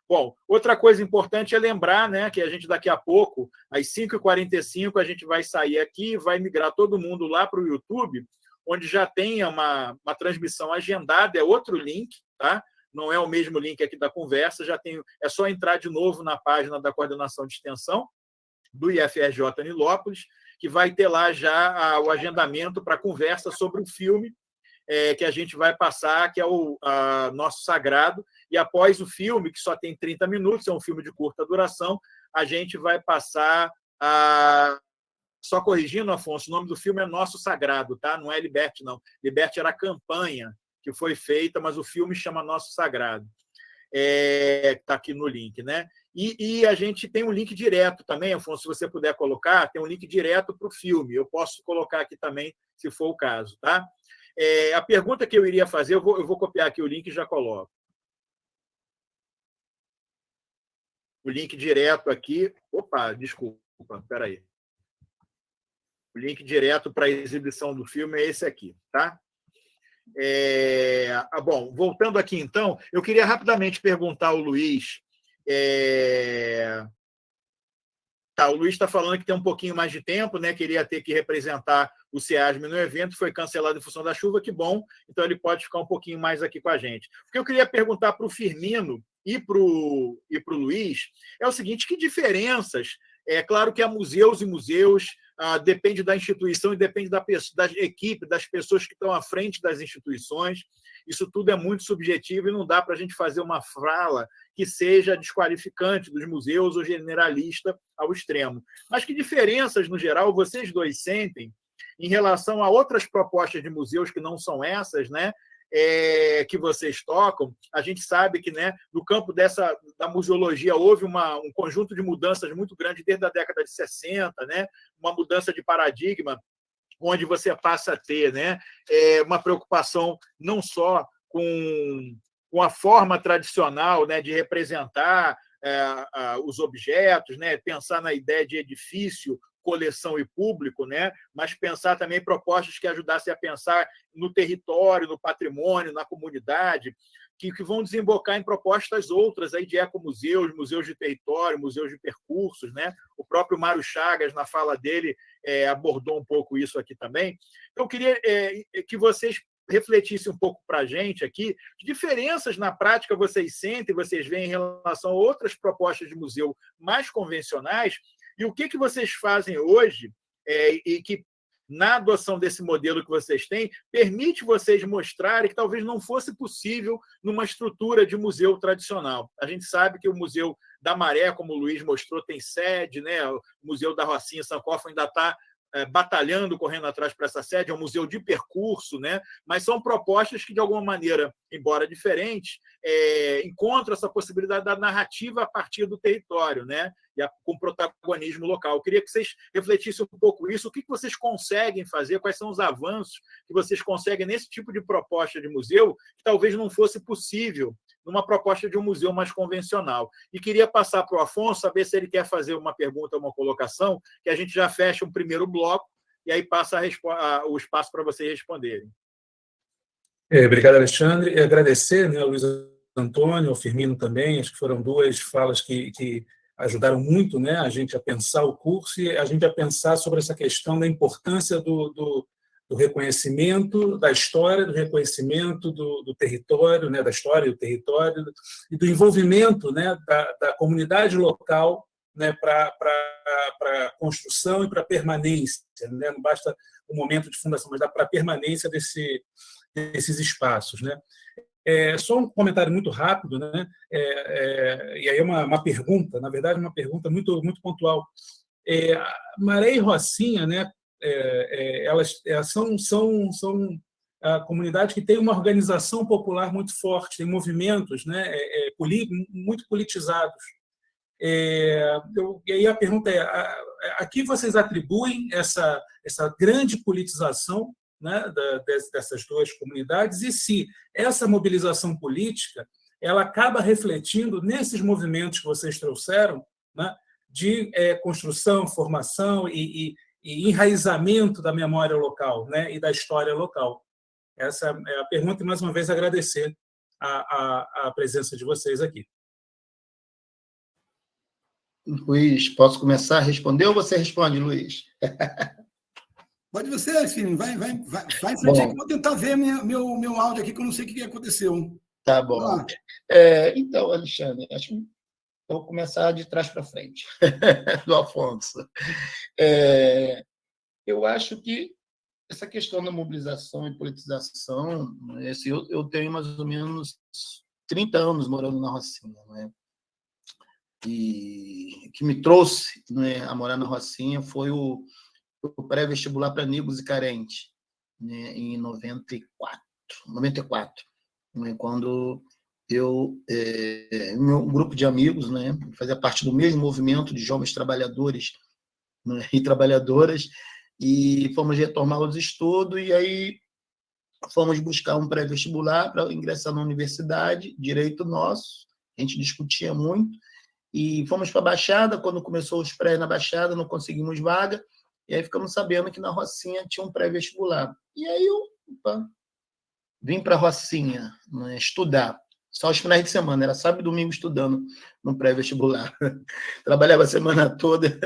Bom, outra coisa importante é lembrar, né, que a gente daqui a pouco, às 5h45, a gente vai sair aqui, vai migrar todo mundo lá para o YouTube, onde já tem uma transmissão agendada, é outro link, tá? Não é o mesmo link aqui da conversa, é só entrar de novo na página da coordenação de extensão do IFRJ Nilópolis, que vai ter lá já o agendamento para conversa sobre o filme que a gente vai passar, que é o Nosso Sagrado, e após o filme, que só tem 30 minutos, é um filme de curta duração, a gente vai passar Só corrigindo, Afonso, o nome do filme é Nosso Sagrado, tá? Não é Liberte, não. Liberte era a campanha que foi feita, mas o filme chama Nosso Sagrado. Está aqui no link, né? E a gente tem um link direto também, Afonso, se você puder colocar, tem um link direto para o filme. Eu posso colocar aqui também, se for o caso, tá? A pergunta que eu iria fazer, eu vou copiar aqui o link e já coloco. O link direto aqui. Opa, desculpa, espera aí. O link direto para a exibição do filme é esse aqui, tá? Bom, voltando aqui, então, eu queria rapidamente perguntar ao Luiz. O Luiz está falando que tem um pouquinho mais de tempo, né? Queria ter que representar o SEASM no evento, foi cancelado em função da chuva, que bom, então ele pode ficar um pouquinho mais aqui com a gente. O que eu queria perguntar para o Firmino e para o Luiz é o seguinte: que diferenças? É claro que há museus e museus, depende da instituição e depende da equipe, das pessoas que estão à frente das instituições. Isso tudo é muito subjetivo e não dá para a gente fazer uma fala que seja desqualificante dos museus ou generalista ao extremo. Mas que diferenças, no geral, vocês dois sentem em relação a outras propostas de museus que não são essas, né? Que vocês tocam? A gente sabe que, né, no campo da museologia houve um conjunto de mudanças muito grande desde a década de 60, né? Uma mudança de paradigma, onde você passa a ter, né, uma preocupação não só com a forma tradicional, né, de representar os objetos, né, pensar na ideia de edifício, coleção e público, né, mas pensar também propostas que ajudassem a pensar no território, no patrimônio, na comunidade, que vão desembocar em propostas outras aí de ecomuseus, museus de território, museus de percursos, né? O próprio Mário Chagas, na fala dele, abordou um pouco isso aqui também. Então, eu queria que vocês refletissem um pouco para a gente aqui que diferenças na prática vocês sentem, vocês veem em relação a outras propostas de museu mais convencionais e o que vocês fazem hoje e que, na adoção desse modelo que vocês têm, permite vocês mostrarem que talvez não fosse possível numa estrutura de museu tradicional. A gente sabe que o Museu da Maré, como o Luiz mostrou, tem sede, né? O Museu da Rocinha, Sankofa, ainda está batalhando, correndo atrás para essa sede, é um museu de percurso, né? Mas são propostas que, de alguma maneira, embora diferentes, encontram essa possibilidade da narrativa a partir do território, né? Com protagonismo local. Eu queria que vocês refletissem um pouco isso, o que vocês conseguem fazer, quais são os avanços que vocês conseguem nesse tipo de proposta de museu, que talvez não fosse possível numa proposta de um museu mais convencional. E queria passar para o Afonso, saber se ele quer fazer uma pergunta, uma colocação, que a gente já fecha um primeiro bloco, e aí passa o espaço para vocês responderem. Obrigado, Alexandre. E agradecer, né, ao Luiz Antônio, ao Firmino também, acho que foram duas falas que ajudaram muito, né, a gente a pensar o curso e a gente a pensar sobre essa questão da importância do reconhecimento da história, do reconhecimento do território, né, da história do território e do envolvimento, né, da comunidade local, né, para a construção e para a permanência, né? Não basta o momento de fundação, mas dá para a permanência desses espaços, né? Só um comentário muito rápido, né? E aí uma pergunta, na verdade, uma pergunta muito, muito pontual. Maré e Rocinha, né? Elas são a comunidade que tem uma organização popular muito forte, tem movimentos, né? Muito politizados. E aí a pergunta a que vocês atribuem essa grande politização, né, dessas duas comunidades, e se essa mobilização política ela acaba refletindo nesses movimentos que vocês trouxeram, né, de construção, formação e enraizamento da memória local, né, e da história local. Essa é a pergunta, e mais uma vez agradecer a presença de vocês aqui. Luiz, posso começar a responder ou você responde, Luiz? Pode você, filho. Vai em frente aí que eu vou tentar ver meu áudio aqui, que eu não sei o que aconteceu. Tá bom. Então, Alexandre, acho que eu vou começar de trás para frente, do Afonso. Eu acho que essa questão da mobilização e politização, eu tenho mais ou menos 30 anos morando na Rocinha, né? E o que me trouxe, né, a morar na Rocinha foi o pré-vestibular para negros e carentes, né, em 94, né, quando meu grupo de amigos, né, fazia parte do mesmo movimento de jovens trabalhadores, né, e trabalhadoras, e fomos retomar os estudos, e aí fomos buscar um pré-vestibular para ingressar na universidade, direito nosso, a gente discutia muito, e fomos para a Baixada. Quando começou os pré na Baixada, não conseguimos vaga, e aí ficamos sabendo que na Rocinha tinha um pré-vestibular. E aí eu vim para a Rocinha, né, estudar, só os finais de semana, era sábado e domingo estudando no pré-vestibular. Trabalhava a semana toda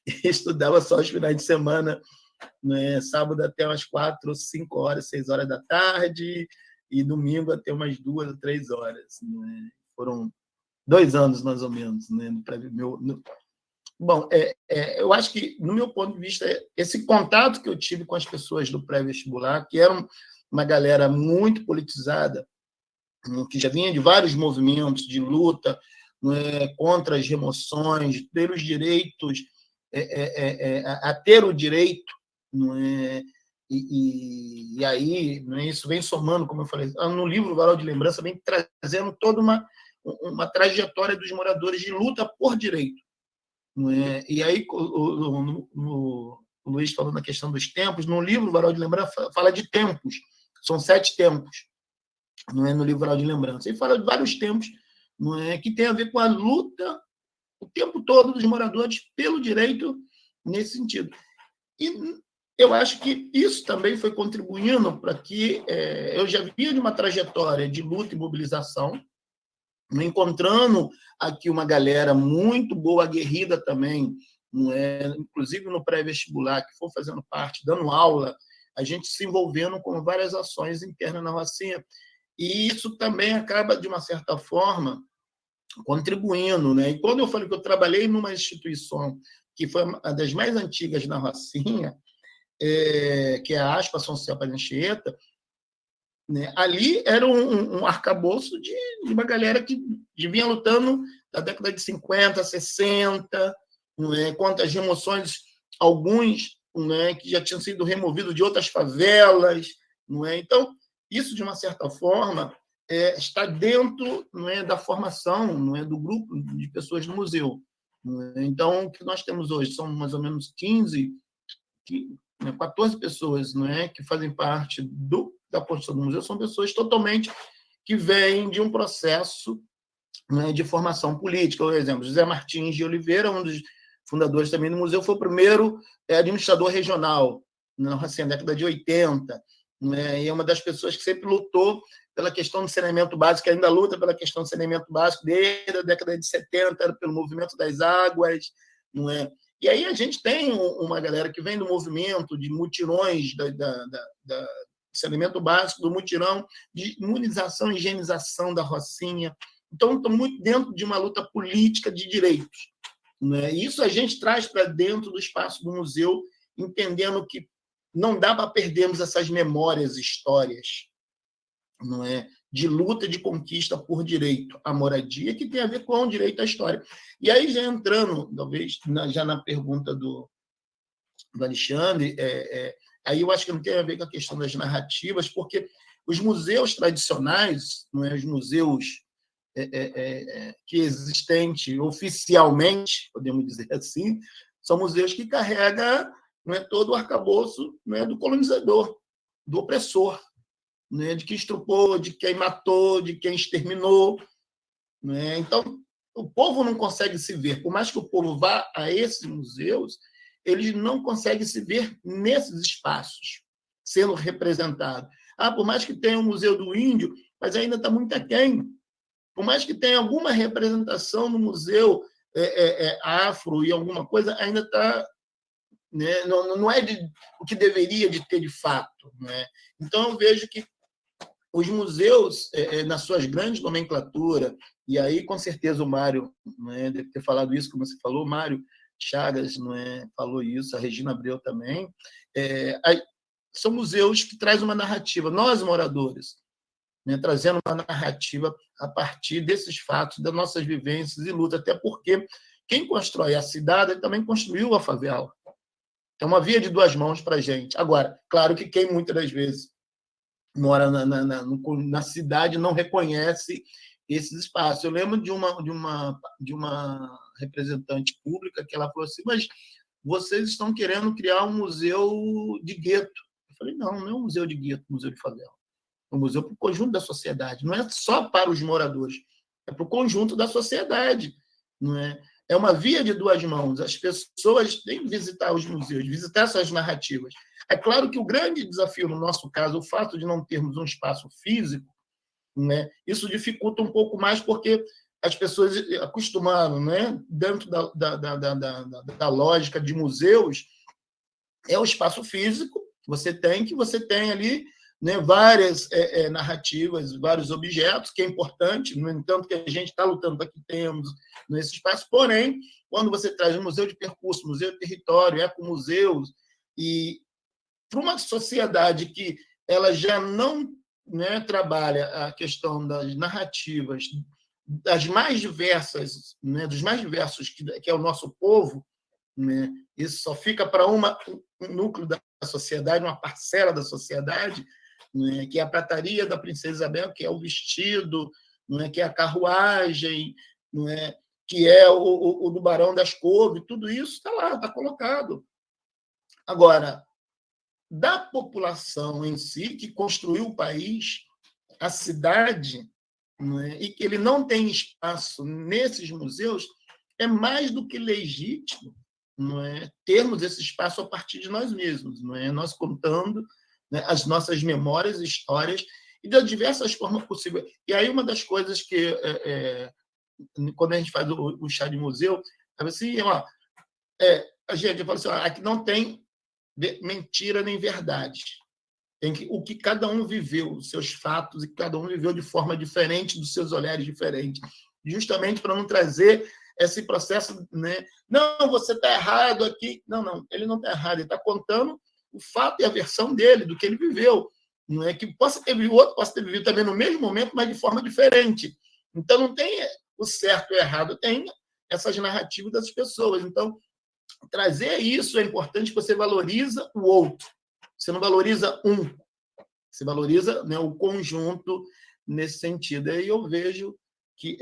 e estudava só os finais de semana, né, sábado até umas 4, 5 horas, 6 horas da tarde, e domingo até umas 2 ou 3 horas. Né? Foram 2 anos, mais ou menos. Né? Bom, eu acho que, no meu ponto de vista, esse contato que eu tive com as pessoas do pré-vestibular, que eram uma galera muito politizada, que já vinha de vários movimentos de luta, né, contra as remoções, pelos direitos, a ter o direito, né, e aí, né, isso vem somando, como eu falei, no livro Varal de Lembrança, vem trazendo toda uma trajetória dos moradores de luta por direito. Né? E aí, o Luiz falando na questão dos tempos, no livro Varal de Lembrança fala de tempos, são 7 tempos. não é, no livro de lembrança. Ele fala de vários tempos, não é, que tem a ver com a luta o tempo todo dos moradores pelo direito nesse sentido. E eu acho que isso também foi contribuindo para que eu já vinha de uma trajetória de luta e mobilização, encontrando aqui uma galera muito boa, aguerrida também, não é? Inclusive no pré-vestibular, que for fazendo parte, dando aula, a gente se envolvendo com várias ações internas na Rocinha. E isso também acaba, de uma certa forma, contribuindo, né? E quando eu falei que eu trabalhei numa instituição que foi uma das mais antigas na Rocinha, que é a ASPA, São Céu Anchieta, né? Ali era um arcabouço de uma galera que vinha lutando da década de 50, 60, né? Contra as remoções, alguns, né, que já tinham sido removidos de outras favelas. Não é? Então, isso, de uma certa forma, está dentro, não é, da formação, não é, do grupo de pessoas do museu. Não é? Então, o que nós temos hoje são mais ou menos 14 pessoas, não é, que fazem parte da construção do museu, são pessoas totalmente que vêm de um processo, não é, de formação política. Por exemplo, José Martins de Oliveira, um dos fundadores também do museu, foi o primeiro administrador regional na década de 80, né, e é uma das pessoas que sempre lutou pela questão do saneamento básico, que ainda luta pela questão do saneamento básico desde a década de 70, pelo movimento das águas. Não é? E aí a gente tem uma galera que vem do movimento de mutirões da saneamento básico, do mutirão de imunização e higienização da Rocinha. Então, estão muito dentro de uma luta política de direitos. Não é? Isso a gente traz para dentro do espaço do museu, entendendo que não dá para perdermos essas memórias, histórias, não é, de luta, de conquista por direito à moradia, que tem a ver com o direito à história. E aí, já entrando, talvez, já na pergunta do Alexandre, aí eu acho que não tem a ver com a questão das narrativas, porque os museus tradicionais, não é, os museus que existem oficialmente, podemos dizer assim, são museus que carregam, não é, todo o arcabouço, não é, do colonizador, do opressor, né, de quem estrupou, de quem matou, de quem exterminou. Né? Então, o povo não consegue se ver. Por mais que o povo vá a esses museus, eles não conseguem se ver nesses espaços, sendo representados. Por mais que tenha um Museu do Índio, mas ainda está muito aquém. Por mais que tenha alguma representação no museu afro e alguma coisa, ainda está... Né? Não é o que deveria de ter de fato. Né? Então, eu vejo que os museus, nas suas grandes nomenclaturas, e aí, com certeza, o Mário, né, deve ter falado isso, como você falou, Mário Chagas, né, falou isso, a Regina Abreu também, são museus que trazem uma narrativa, nós, moradores, né, trazendo uma narrativa a partir desses fatos, das nossas vivências e lutas, até porque quem constrói a cidade também construiu a favela. É uma via de duas mãos para a gente. Agora, claro que quem muitas das vezes mora na cidade não reconhece esses espaços. Eu lembro de uma representante pública que ela falou assim, mas vocês estão querendo criar um museu de gueto. Eu falei, não é um museu de gueto, um museu de favela. É um museu para o conjunto da sociedade. Não é só para os moradores, é para o conjunto da sociedade. Não é? É uma via de duas mãos. As pessoas têm que visitar os museus, visitar essas narrativas. É claro que o grande desafio, no nosso caso, o fato de não termos um espaço físico, né, isso dificulta um pouco mais, porque as pessoas acostumaram, né, dentro da lógica de museus, é o espaço físico que você tem ali, né, várias narrativas, vários objetos, que é importante, no entanto, que a gente está lutando para que tenhamos nesse espaço. Porém, quando você traz um museu de percurso, museu de território, ecomuseus, e para uma sociedade que ela já não, né, trabalha a questão das narrativas das mais diversas, né, dos mais diversos, que é o nosso povo, né, isso só fica para um núcleo da sociedade, uma parcela da sociedade, né, que é a prataria da Princesa Isabel, que é o vestido, né, que é a carruagem, né, que é o do Barão das Couves, tudo isso está lá, está colocado. Agora, da população em si, que construiu o país, a cidade, não é? E que ele não tem espaço nesses museus, é mais do que legítimo, não é? Termos esse espaço a partir de nós mesmos, não é? Nós contando, né, as nossas memórias, histórias, e de diversas formas possíveis. E aí uma das coisas que, quando a gente faz o chá de museu, assim, a gente fala assim, aqui não tem mentira nem verdade. Tem o que cada um viveu, os seus fatos, e cada um viveu de forma diferente, dos seus olhares diferentes, justamente para não trazer esse processo, né? Não, você está errado aqui. Não, ele não está errado, ele está contando o fato e a versão dele, do que ele viveu. Não é que o outro possa ter vivido também no mesmo momento, mas de forma diferente. Então, não tem o certo e o errado, tem essas narrativas das pessoas. Então, trazer isso é importante, que você valoriza o outro. Você não valoriza um, você valoriza, né, o conjunto nesse sentido. Aí eu vejo que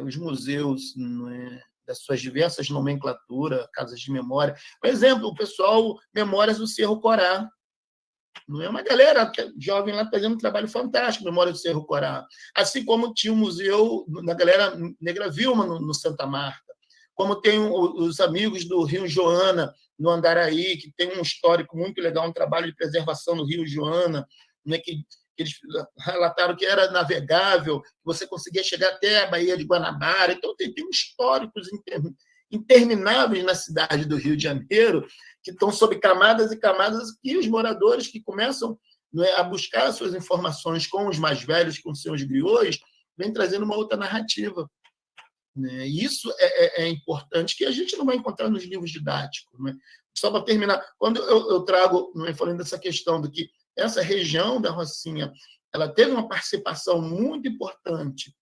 os museus, né, das suas diversas nomenclaturas, casas de memória. Por exemplo, o pessoal Memórias do Cerro Corá. Não é uma galera jovem lá fazendo um trabalho fantástico, Memória do Cerro Corá. Assim como tinha o museu da galera Negra Vilma no Santa Marta, como tem os amigos do Rio Joana, no Andaraí, que tem um histórico muito legal, um trabalho de preservação do Rio Joana, né, que eles relataram que era navegável, que você conseguia chegar até a Baía de Guanabara. Então, tem históricos intermináveis na cidade do Rio de Janeiro, que estão sob camadas e camadas, que os moradores que começam, né, a buscar suas informações com os mais velhos, com seus griots, vêm trazendo uma outra narrativa. Né? Isso é importante, que a gente não vai encontrar nos livros didáticos. Né? Só para terminar, quando eu trago, falando dessa questão de que essa região da Rocinha ela teve uma participação muito importante,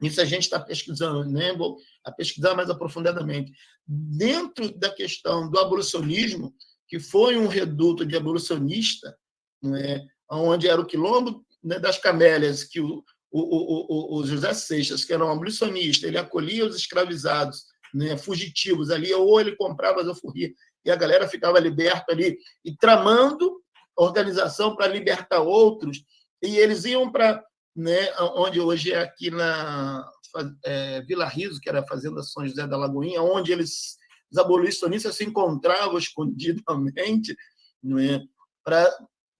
isso a gente está pesquisando, né? Vou pesquisar mais aprofundadamente, dentro da questão do abolicionismo, que foi um reduto de abolicionista, né? Onde era o quilombo, né, das Camélias, que o José Seixas, que era um abolicionista, ele acolhia os escravizados, né, fugitivos ali, ou ele comprava as alforrias, e a galera ficava liberta ali, e tramando organização para libertar outros, e eles iam para, né, onde hoje é aqui na Vila Riso, que era a Fazenda São José da Lagoinha, onde os abolicionistas se encontravam escondidamente, né, para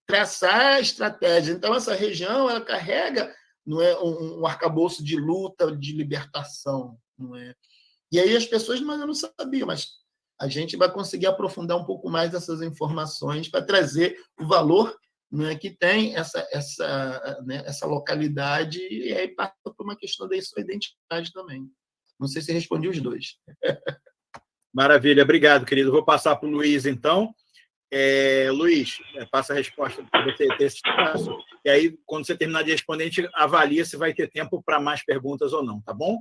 traçar a estratégia. Então, essa região ela carrega, não é, um arcabouço de luta, de libertação. Não é? E aí as pessoas não sabiam, mas a gente vai conseguir aprofundar um pouco mais essas informações para trazer o valor, né, que tem essa localidade, e aí passa por uma questão da sua identidade também. Não sei se respondi os dois. Maravilha, obrigado, querido. Vou passar para o Luiz, então. Luiz, passa a resposta para você ter esse espaço, e aí, quando você terminar de responder, a gente avalia se vai ter tempo para mais perguntas ou não, tá bom?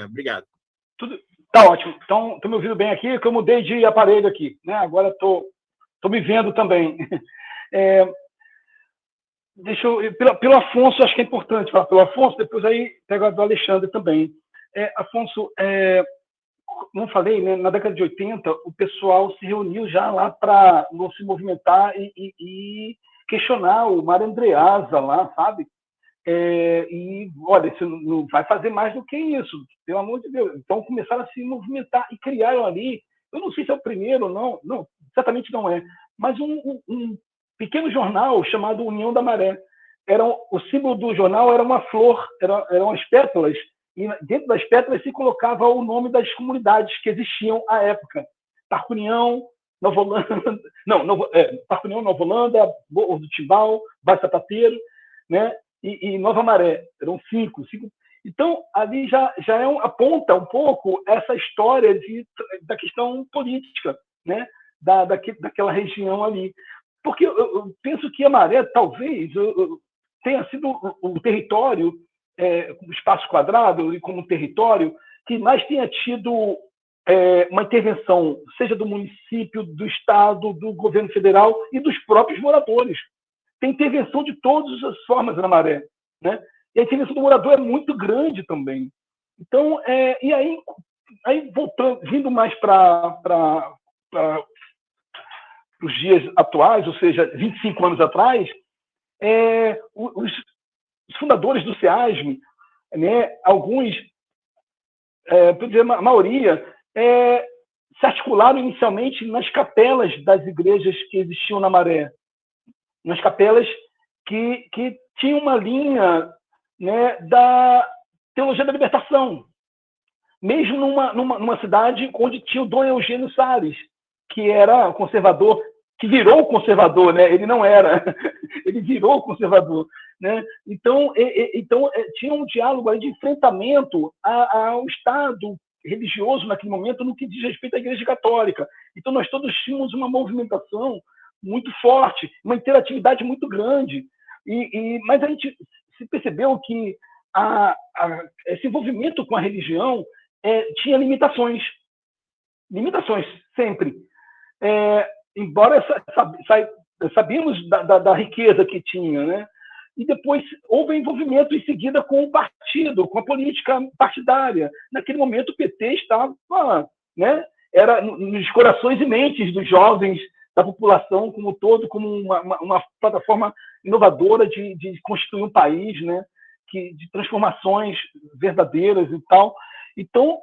Obrigado. Tudo tá ótimo. Então, estou me ouvindo bem aqui, que eu mudei de aparelho aqui, né? Agora estou me vendo também. Deixa eu, pelo Afonso, acho que é importante falar pelo Afonso, depois aí pego a do Alexandre também. Afonso, como eu falei, né, na década de 80, o pessoal se reuniu já lá para se movimentar e questionar o Mário Andreasa lá, sabe? E, olha, você não vai fazer mais do que isso, pelo amor de Deus. Então, começaram a se movimentar e criaram ali, eu não sei se é o primeiro ou não, certamente não é, mas um pequeno jornal chamado União da Maré. O símbolo do jornal era uma flor, eram as pétalas, e dentro das pétalas se colocava o nome das comunidades que existiam à época. Tarcunião, Nova Holanda, Tarcunião, Nova Holanda, Morro do Timbal, Baixo Sapateiro, né? E Nova Maré. Eram cinco. Então, ali já aponta um pouco essa história da questão política, né? Daquela região ali. Porque eu penso que a Maré, talvez, tenha sido o território, o espaço quadrado, e como território, que mais tenha tido uma intervenção, seja do município, do Estado, do governo federal e dos próprios moradores. Tem intervenção de todas as formas na Maré, né? E a intervenção do morador é muito grande também. Então, e aí voltando, vindo mais para os dias atuais, ou seja, 25 anos atrás, os fundadores do SEASM, né, alguns, por dizer, a maioria, se articularam inicialmente nas capelas das igrejas que existiam na Maré, nas capelas que tinham uma linha, né, da teologia da libertação, mesmo numa cidade onde tinha o Dom Eugênio Salles, que era conservador, que virou conservador, né? Ele não era, ele virou conservador, né? Então tinha um diálogo aí de enfrentamento ao Estado religioso naquele momento no que diz respeito à Igreja Católica. Então nós todos tínhamos uma movimentação muito forte, uma interatividade muito grande, mas a gente se percebeu que esse envolvimento com a religião tinha limitações sempre. Embora sabíamos da riqueza que tinha, né? E depois houve envolvimento em seguida com o partido, com a política partidária. Naquele momento o PT estava, né? Era nos corações e mentes dos jovens, da população como um todo, como uma plataforma inovadora de construir um país, né? De transformações verdadeiras e tal. Então,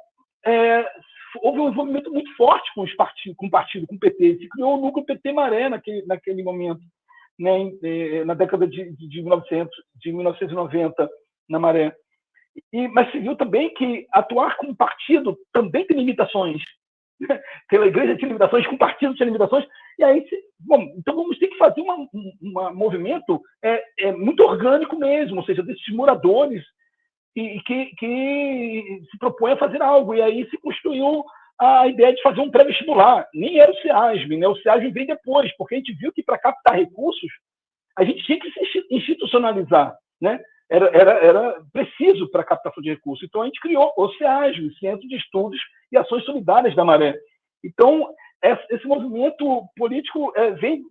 houve um envolvimento muito forte com o partido, com o PT. Se criou o núcleo PT Maré naquele momento, né, na década de 1990, na Maré. Mas se viu também que atuar com o partido também tem limitações. Pela igreja tinha limitações, com o partido tinha limitações. E aí, então vamos ter que fazer um movimento muito orgânico mesmo, ou seja, desses moradores e que se propõe a fazer algo. E aí se construiu a ideia de fazer um pré-vestibular. Nem era o SEASM, né? O SEASM veio depois, porque a gente viu que para captar recursos a gente tinha que se institucionalizar, né? Era preciso para a captação de recursos. Então a gente criou o SEASM, Centro de Estudos e Ações Solidárias da Maré. Então esse movimento político vem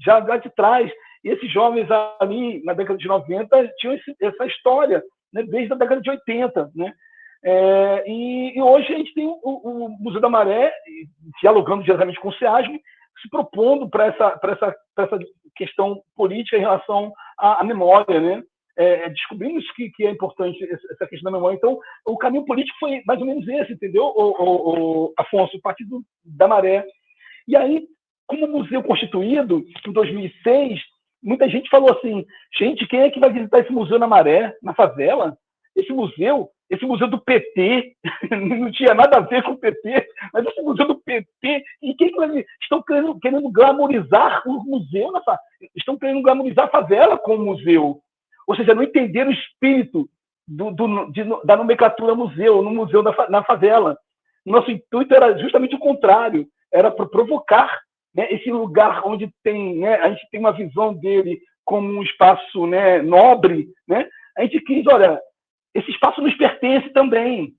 já de trás. E esses jovens ali, na década de 90, tinham essa história, né, desde a década de 80. Né? E hoje a gente tem o Museu da Maré, dialogando diretamente com o SEASM, se propondo para essa questão política em relação à memória. Né? Descobrimos que é importante essa questão da memória. Então, o caminho político foi mais ou menos esse, entendeu, Afonso? O Partido da Maré. E aí, como museu constituído, em 2006, muita gente falou assim, gente, quem é que vai visitar esse museu na Maré, na favela? Esse museu do PT, não tinha nada a ver com o PT, mas esse museu do PT, e quem que estão querendo glamorizar o museu, estão querendo glamorizar a favela com o museu. Ou seja, não entenderam o espírito da nomenclatura museu, no museu na favela. Nosso intuito era justamente o contrário, era para provocar, né, esse lugar onde tem, né, a gente tem uma visão dele como um espaço, né, nobre, né? A gente quis, olha, esse espaço nos pertence também,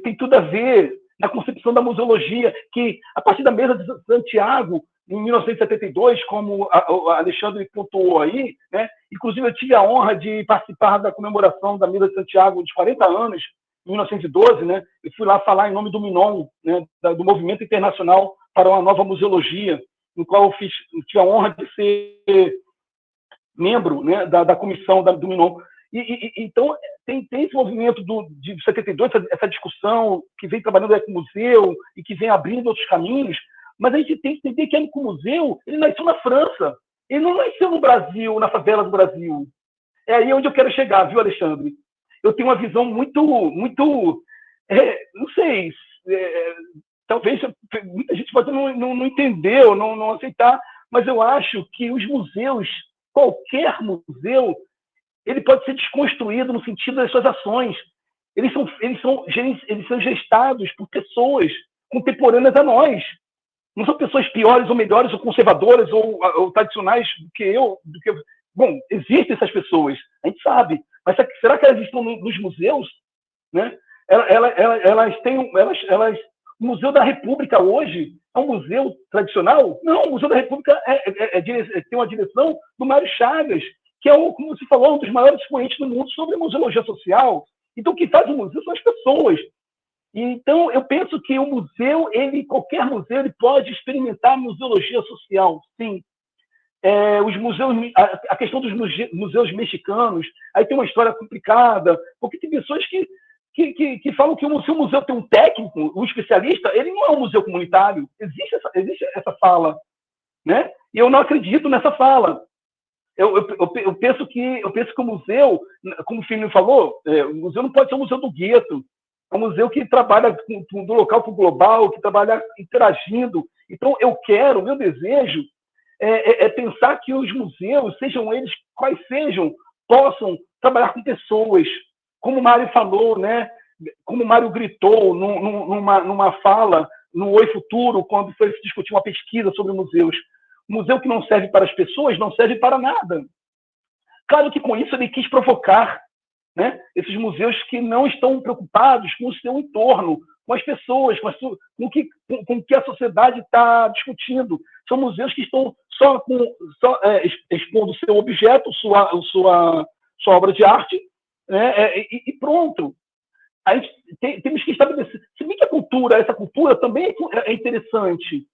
tem tudo a ver na concepção da museologia, que a partir da Mesa de Santiago, em 1972, como o Alexandre pontuou aí, né? Inclusive eu tive a honra de participar da comemoração da Mesa de Santiago de 40 anos, em 1912, né? Eu fui lá falar em nome do MINOM, né? Do Movimento Internacional para uma Nova Museologia, no qual eu tive a honra de ser membro, né, da comissão do MINOM. Então, tem esse movimento de 72, essa discussão que vem trabalhando com o museu e que vem abrindo outros caminhos, mas a gente tem que entender que o museu ele nasceu na França, ele não nasceu no Brasil, na favela do Brasil. É aí onde eu quero chegar, viu, Alexandre? Eu tenho uma visão muito não sei, talvez muita gente pode não entender ou não aceitar, mas eu acho que os museus, qualquer museu, ele pode ser desconstruído no sentido das suas ações. Eles são gestados por pessoas contemporâneas a nós. Não são pessoas piores ou melhores ou conservadoras ou tradicionais do que eu. Bom, existem essas pessoas, a gente sabe. Mas será que elas estão nos museus? Né? O Museu da República hoje é um museu tradicional? Não, o Museu da República tem uma direção do Mário Chagas, que é, como você falou, um dos maiores expoentes do mundo sobre a museologia social. Então, o que faz o museu são as pessoas. Então, eu penso que o museu, qualquer museu, ele pode experimentar museologia social, sim. os museus, a questão dos museus mexicanos, aí tem uma história complicada, porque tem pessoas que falam que se o museu tem um técnico, um especialista, ele não é um museu comunitário. Existe essa fala, né? E eu não acredito nessa fala. Eu penso que o museu, como o Firmino falou, o museu não pode ser um museu do gueto. É um museu que trabalha do local para o global, que trabalha interagindo. Então, meu desejo é pensar que os museus, sejam eles quais sejam, possam trabalhar com pessoas. Como o Mário falou, né? Como o Mário gritou numa fala no Oi Futuro, quando foi se discutir uma pesquisa sobre museus. O museu que não serve para as pessoas não serve para nada. Claro que com isso ele quis provocar, né, esses museus que não estão preocupados com o seu entorno, com as pessoas, com o que a sociedade está discutindo. São museus que estão só expondo o seu objeto, sua obra de arte, né, e pronto. A gente temos que estabelecer. Se bem que essa cultura também é interessante,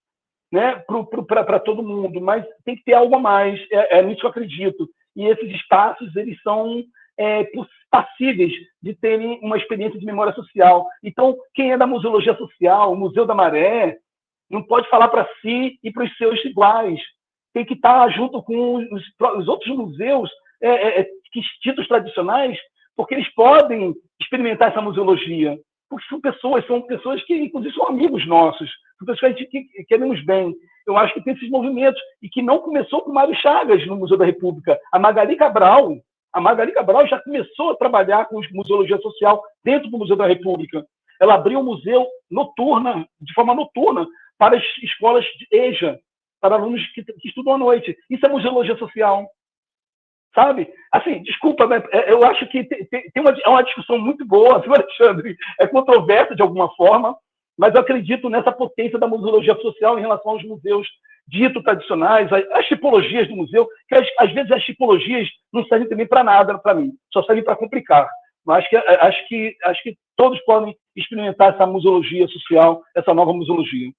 né, para todo mundo, mas tem que ter algo a mais, nisso que eu acredito. E esses espaços, eles são passíveis de terem uma experiência de memória social. Então, quem é da museologia social, o Museu da Maré, não pode falar para si e para os seus iguais. Tem que estar junto com os outros museus títulos tradicionais, porque eles podem experimentar essa museologia. Porque são pessoas que, inclusive, são amigos nossos, são pessoas que a gente queremos bem. Eu acho que tem esses movimentos, e que não começou com o Mário Chagas no Museu da República. A Magali Cabral já começou a trabalhar com museologia social dentro do Museu da República. Ela abriu um museu de forma noturna, para as escolas de EJA, para alunos que estudam à noite. Isso é museologia social. Sabe? Assim, desculpa, mas eu acho que tem uma discussão muito boa, viu, Alexandre? É controversa de alguma forma, mas eu acredito nessa potência da museologia social em relação aos museus dito tradicionais, as tipologias do museu, que às vezes as tipologias não servem também para nada para mim, só servem para complicar. Mas acho que todos podem experimentar essa museologia social, essa nova museologia.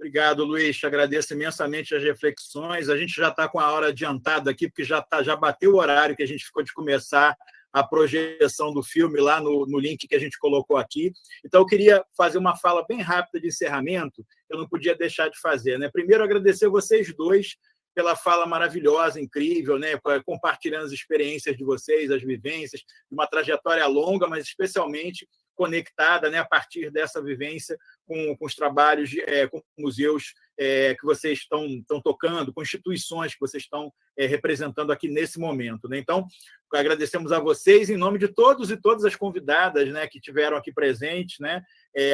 Obrigado, Luiz. Te agradeço imensamente as reflexões. A gente já está com a hora adiantada aqui, porque já bateu o horário que a gente ficou de começar a projeção do filme lá no link que a gente colocou aqui. Então, eu queria fazer uma fala bem rápida de encerramento, que eu não podia deixar de fazer, né? Primeiro, agradecer vocês dois pela fala maravilhosa, incrível, né? Compartilhando as experiências de vocês, as vivências, de uma trajetória longa, mas especialmente conectada, né, a partir dessa vivência com os trabalhos, com museus que vocês estão tocando, com instituições que vocês estão representando aqui nesse momento, né? Então, agradecemos a vocês em nome de todos e todas as convidadas, né, que tiveram aqui presentes, né,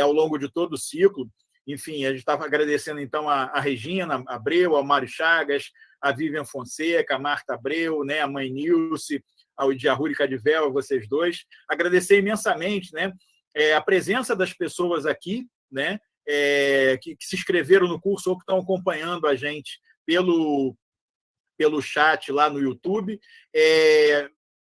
ao longo de todo o ciclo. Enfim, a gente estava agradecendo, então, a Regina Abreu, ao Mário Chagas, a Vivian Fonseca, a Marta Abreu, né, a mãe Nilce, ao Idiarruri Cadivel, a vocês dois. Agradecer imensamente, né, a presença das pessoas aqui, né, que se inscreveram no curso ou que estão acompanhando a gente pelo chat lá no YouTube.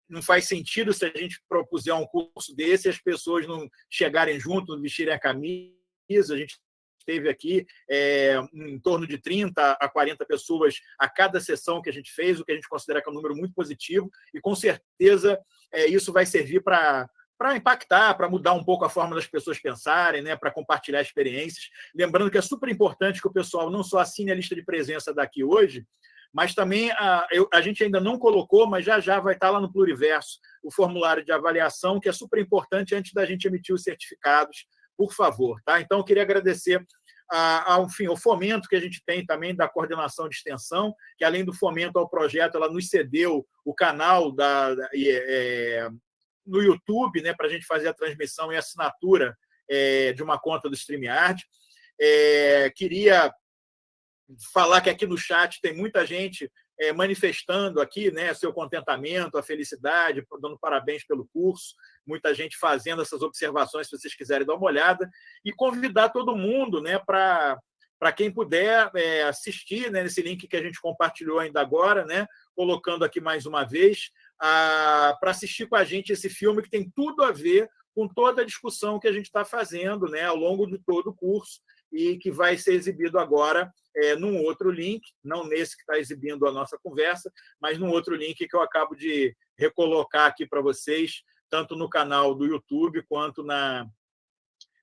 Não faz sentido se a gente propuser um curso desse e as pessoas não chegarem junto, não vestirem a camisa. A gente teve aqui em torno de 30 a 40 pessoas a cada sessão que a gente fez, o que a gente considera que é um número muito positivo, e com certeza isso vai servir para impactar, para mudar um pouco a forma das pessoas pensarem, né, para compartilhar experiências. Lembrando que é super importante que o pessoal não só assine a lista de presença daqui hoje, mas também a gente ainda não colocou, mas já vai estar lá no Pluriverso, o formulário de avaliação, que é super importante antes da gente emitir os certificados, por favor. Tá? Então, eu queria agradecer o fomento que a gente tem também da coordenação de extensão, que além do fomento ao projeto, ela nos cedeu o canal no YouTube, né, para a gente fazer a transmissão e assinatura de uma conta do StreamYard. Queria falar que aqui no chat tem muita gente manifestando aqui, né, seu contentamento, a felicidade, dando parabéns pelo curso, muita gente fazendo essas observações, se vocês quiserem dar uma olhada, e convidar todo mundo, né, para quem puder assistir, né, nesse link que a gente compartilhou ainda agora, né, colocando aqui mais uma vez, para assistir com a gente esse filme que tem tudo a ver com toda a discussão que a gente está fazendo, né, ao longo de todo o curso. e que vai ser exibido agora num outro link, não nesse que está exibindo a nossa conversa, mas num outro link que eu acabo de recolocar aqui para vocês, tanto no canal do YouTube quanto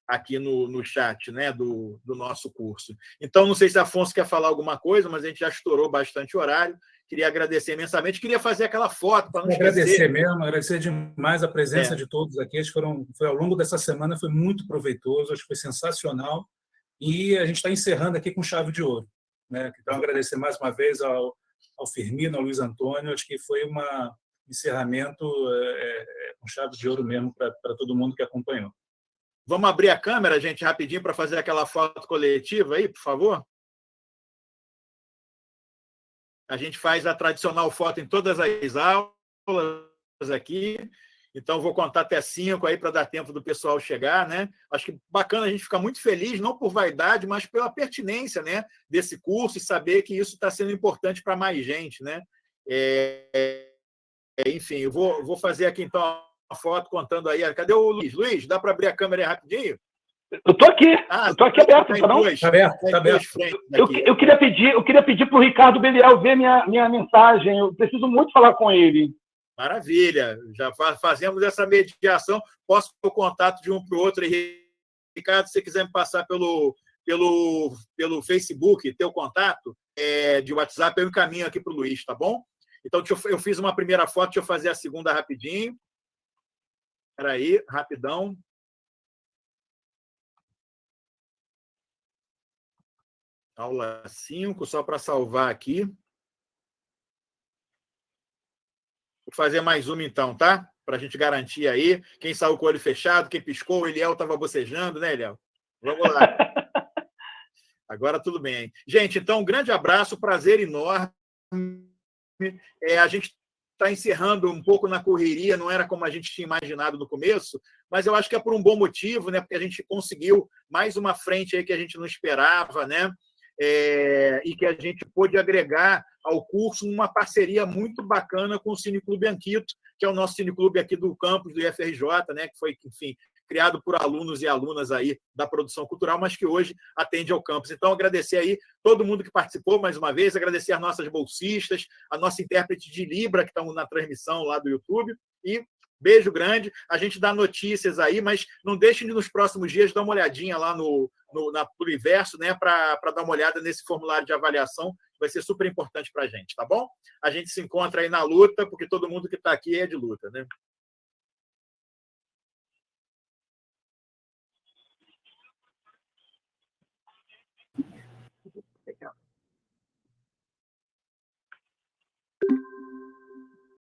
aqui no chat, né, do nosso curso. Então, não sei se Afonso quer falar alguma coisa, mas a gente já estourou bastante o horário. Queria agradecer imensamente. Queria fazer aquela foto para não esquecer. Agradecer mesmo, agradecer demais a presença de todos aqui. Acho que foi ao longo dessa semana, foi muito proveitoso, acho que foi sensacional. E a gente está encerrando aqui com chave de ouro, né? Então, agradecer mais uma vez ao Firmino, ao Luiz Antônio. Acho que foi um encerramento com chave de ouro mesmo para todo mundo que acompanhou. Vamos abrir a câmera, gente, rapidinho, para fazer aquela foto coletiva aí, por favor? A gente faz a tradicional foto em todas as aulas aqui. Então, vou contar até 5 aí para dar tempo do pessoal chegar, né? Acho que bacana a gente ficar muito feliz, não por vaidade, mas pela pertinência, né, desse curso e saber que isso está sendo importante para mais gente, né? Enfim, eu vou fazer aqui, então, a foto contando aí. Cadê o Luiz? Luiz, dá para abrir a câmera aí rapidinho? Eu estou aqui. Eu estou aqui aberto, não? Está aberto, está aberto. Eu queria pedir para o Ricardo Belial ver minha mensagem. Eu preciso muito falar com ele. Maravilha. Já fazemos essa mediação. Posso ter o contato de um para o outro. Ricardo, se você quiser me passar pelo Facebook, teu contato de WhatsApp, eu encaminho aqui para o Luiz, tá bom? Então, eu fiz uma primeira foto, deixa eu fazer a segunda rapidinho. Espera aí, rapidão. Aula 5, só para salvar aqui. Vou fazer mais uma, então, tá? Para a gente garantir aí. Quem saiu com o olho fechado, quem piscou, o Eliel estava bocejando, né, Eliel? Vamos lá. Agora tudo bem. Gente, então, um grande abraço, prazer enorme. A gente está encerrando um pouco na correria, não era como a gente tinha imaginado no começo, mas eu acho que é por um bom motivo, né? Porque a gente conseguiu mais uma frente aí que a gente não esperava, né? E que a gente pôde agregar ao curso uma parceria muito bacana com o Cineclube Anquito, que é o nosso cineclube aqui do campus do IFRJ, né? Que foi, enfim, criado por alunos e alunas aí da produção cultural, mas que hoje atende ao campus. Então, agradecer aí todo mundo que participou mais uma vez, agradecer as nossas bolsistas, a nossa intérprete de Libra, que estão na transmissão lá do YouTube, e beijo grande. A gente dá notícias aí, mas não deixem de, nos próximos dias, dar uma olhadinha lá no Pluriverso, né, para dar uma olhada nesse formulário de avaliação, vai ser super importante para a gente, tá bom? A gente se encontra aí na luta, porque todo mundo que está aqui é de luta, né?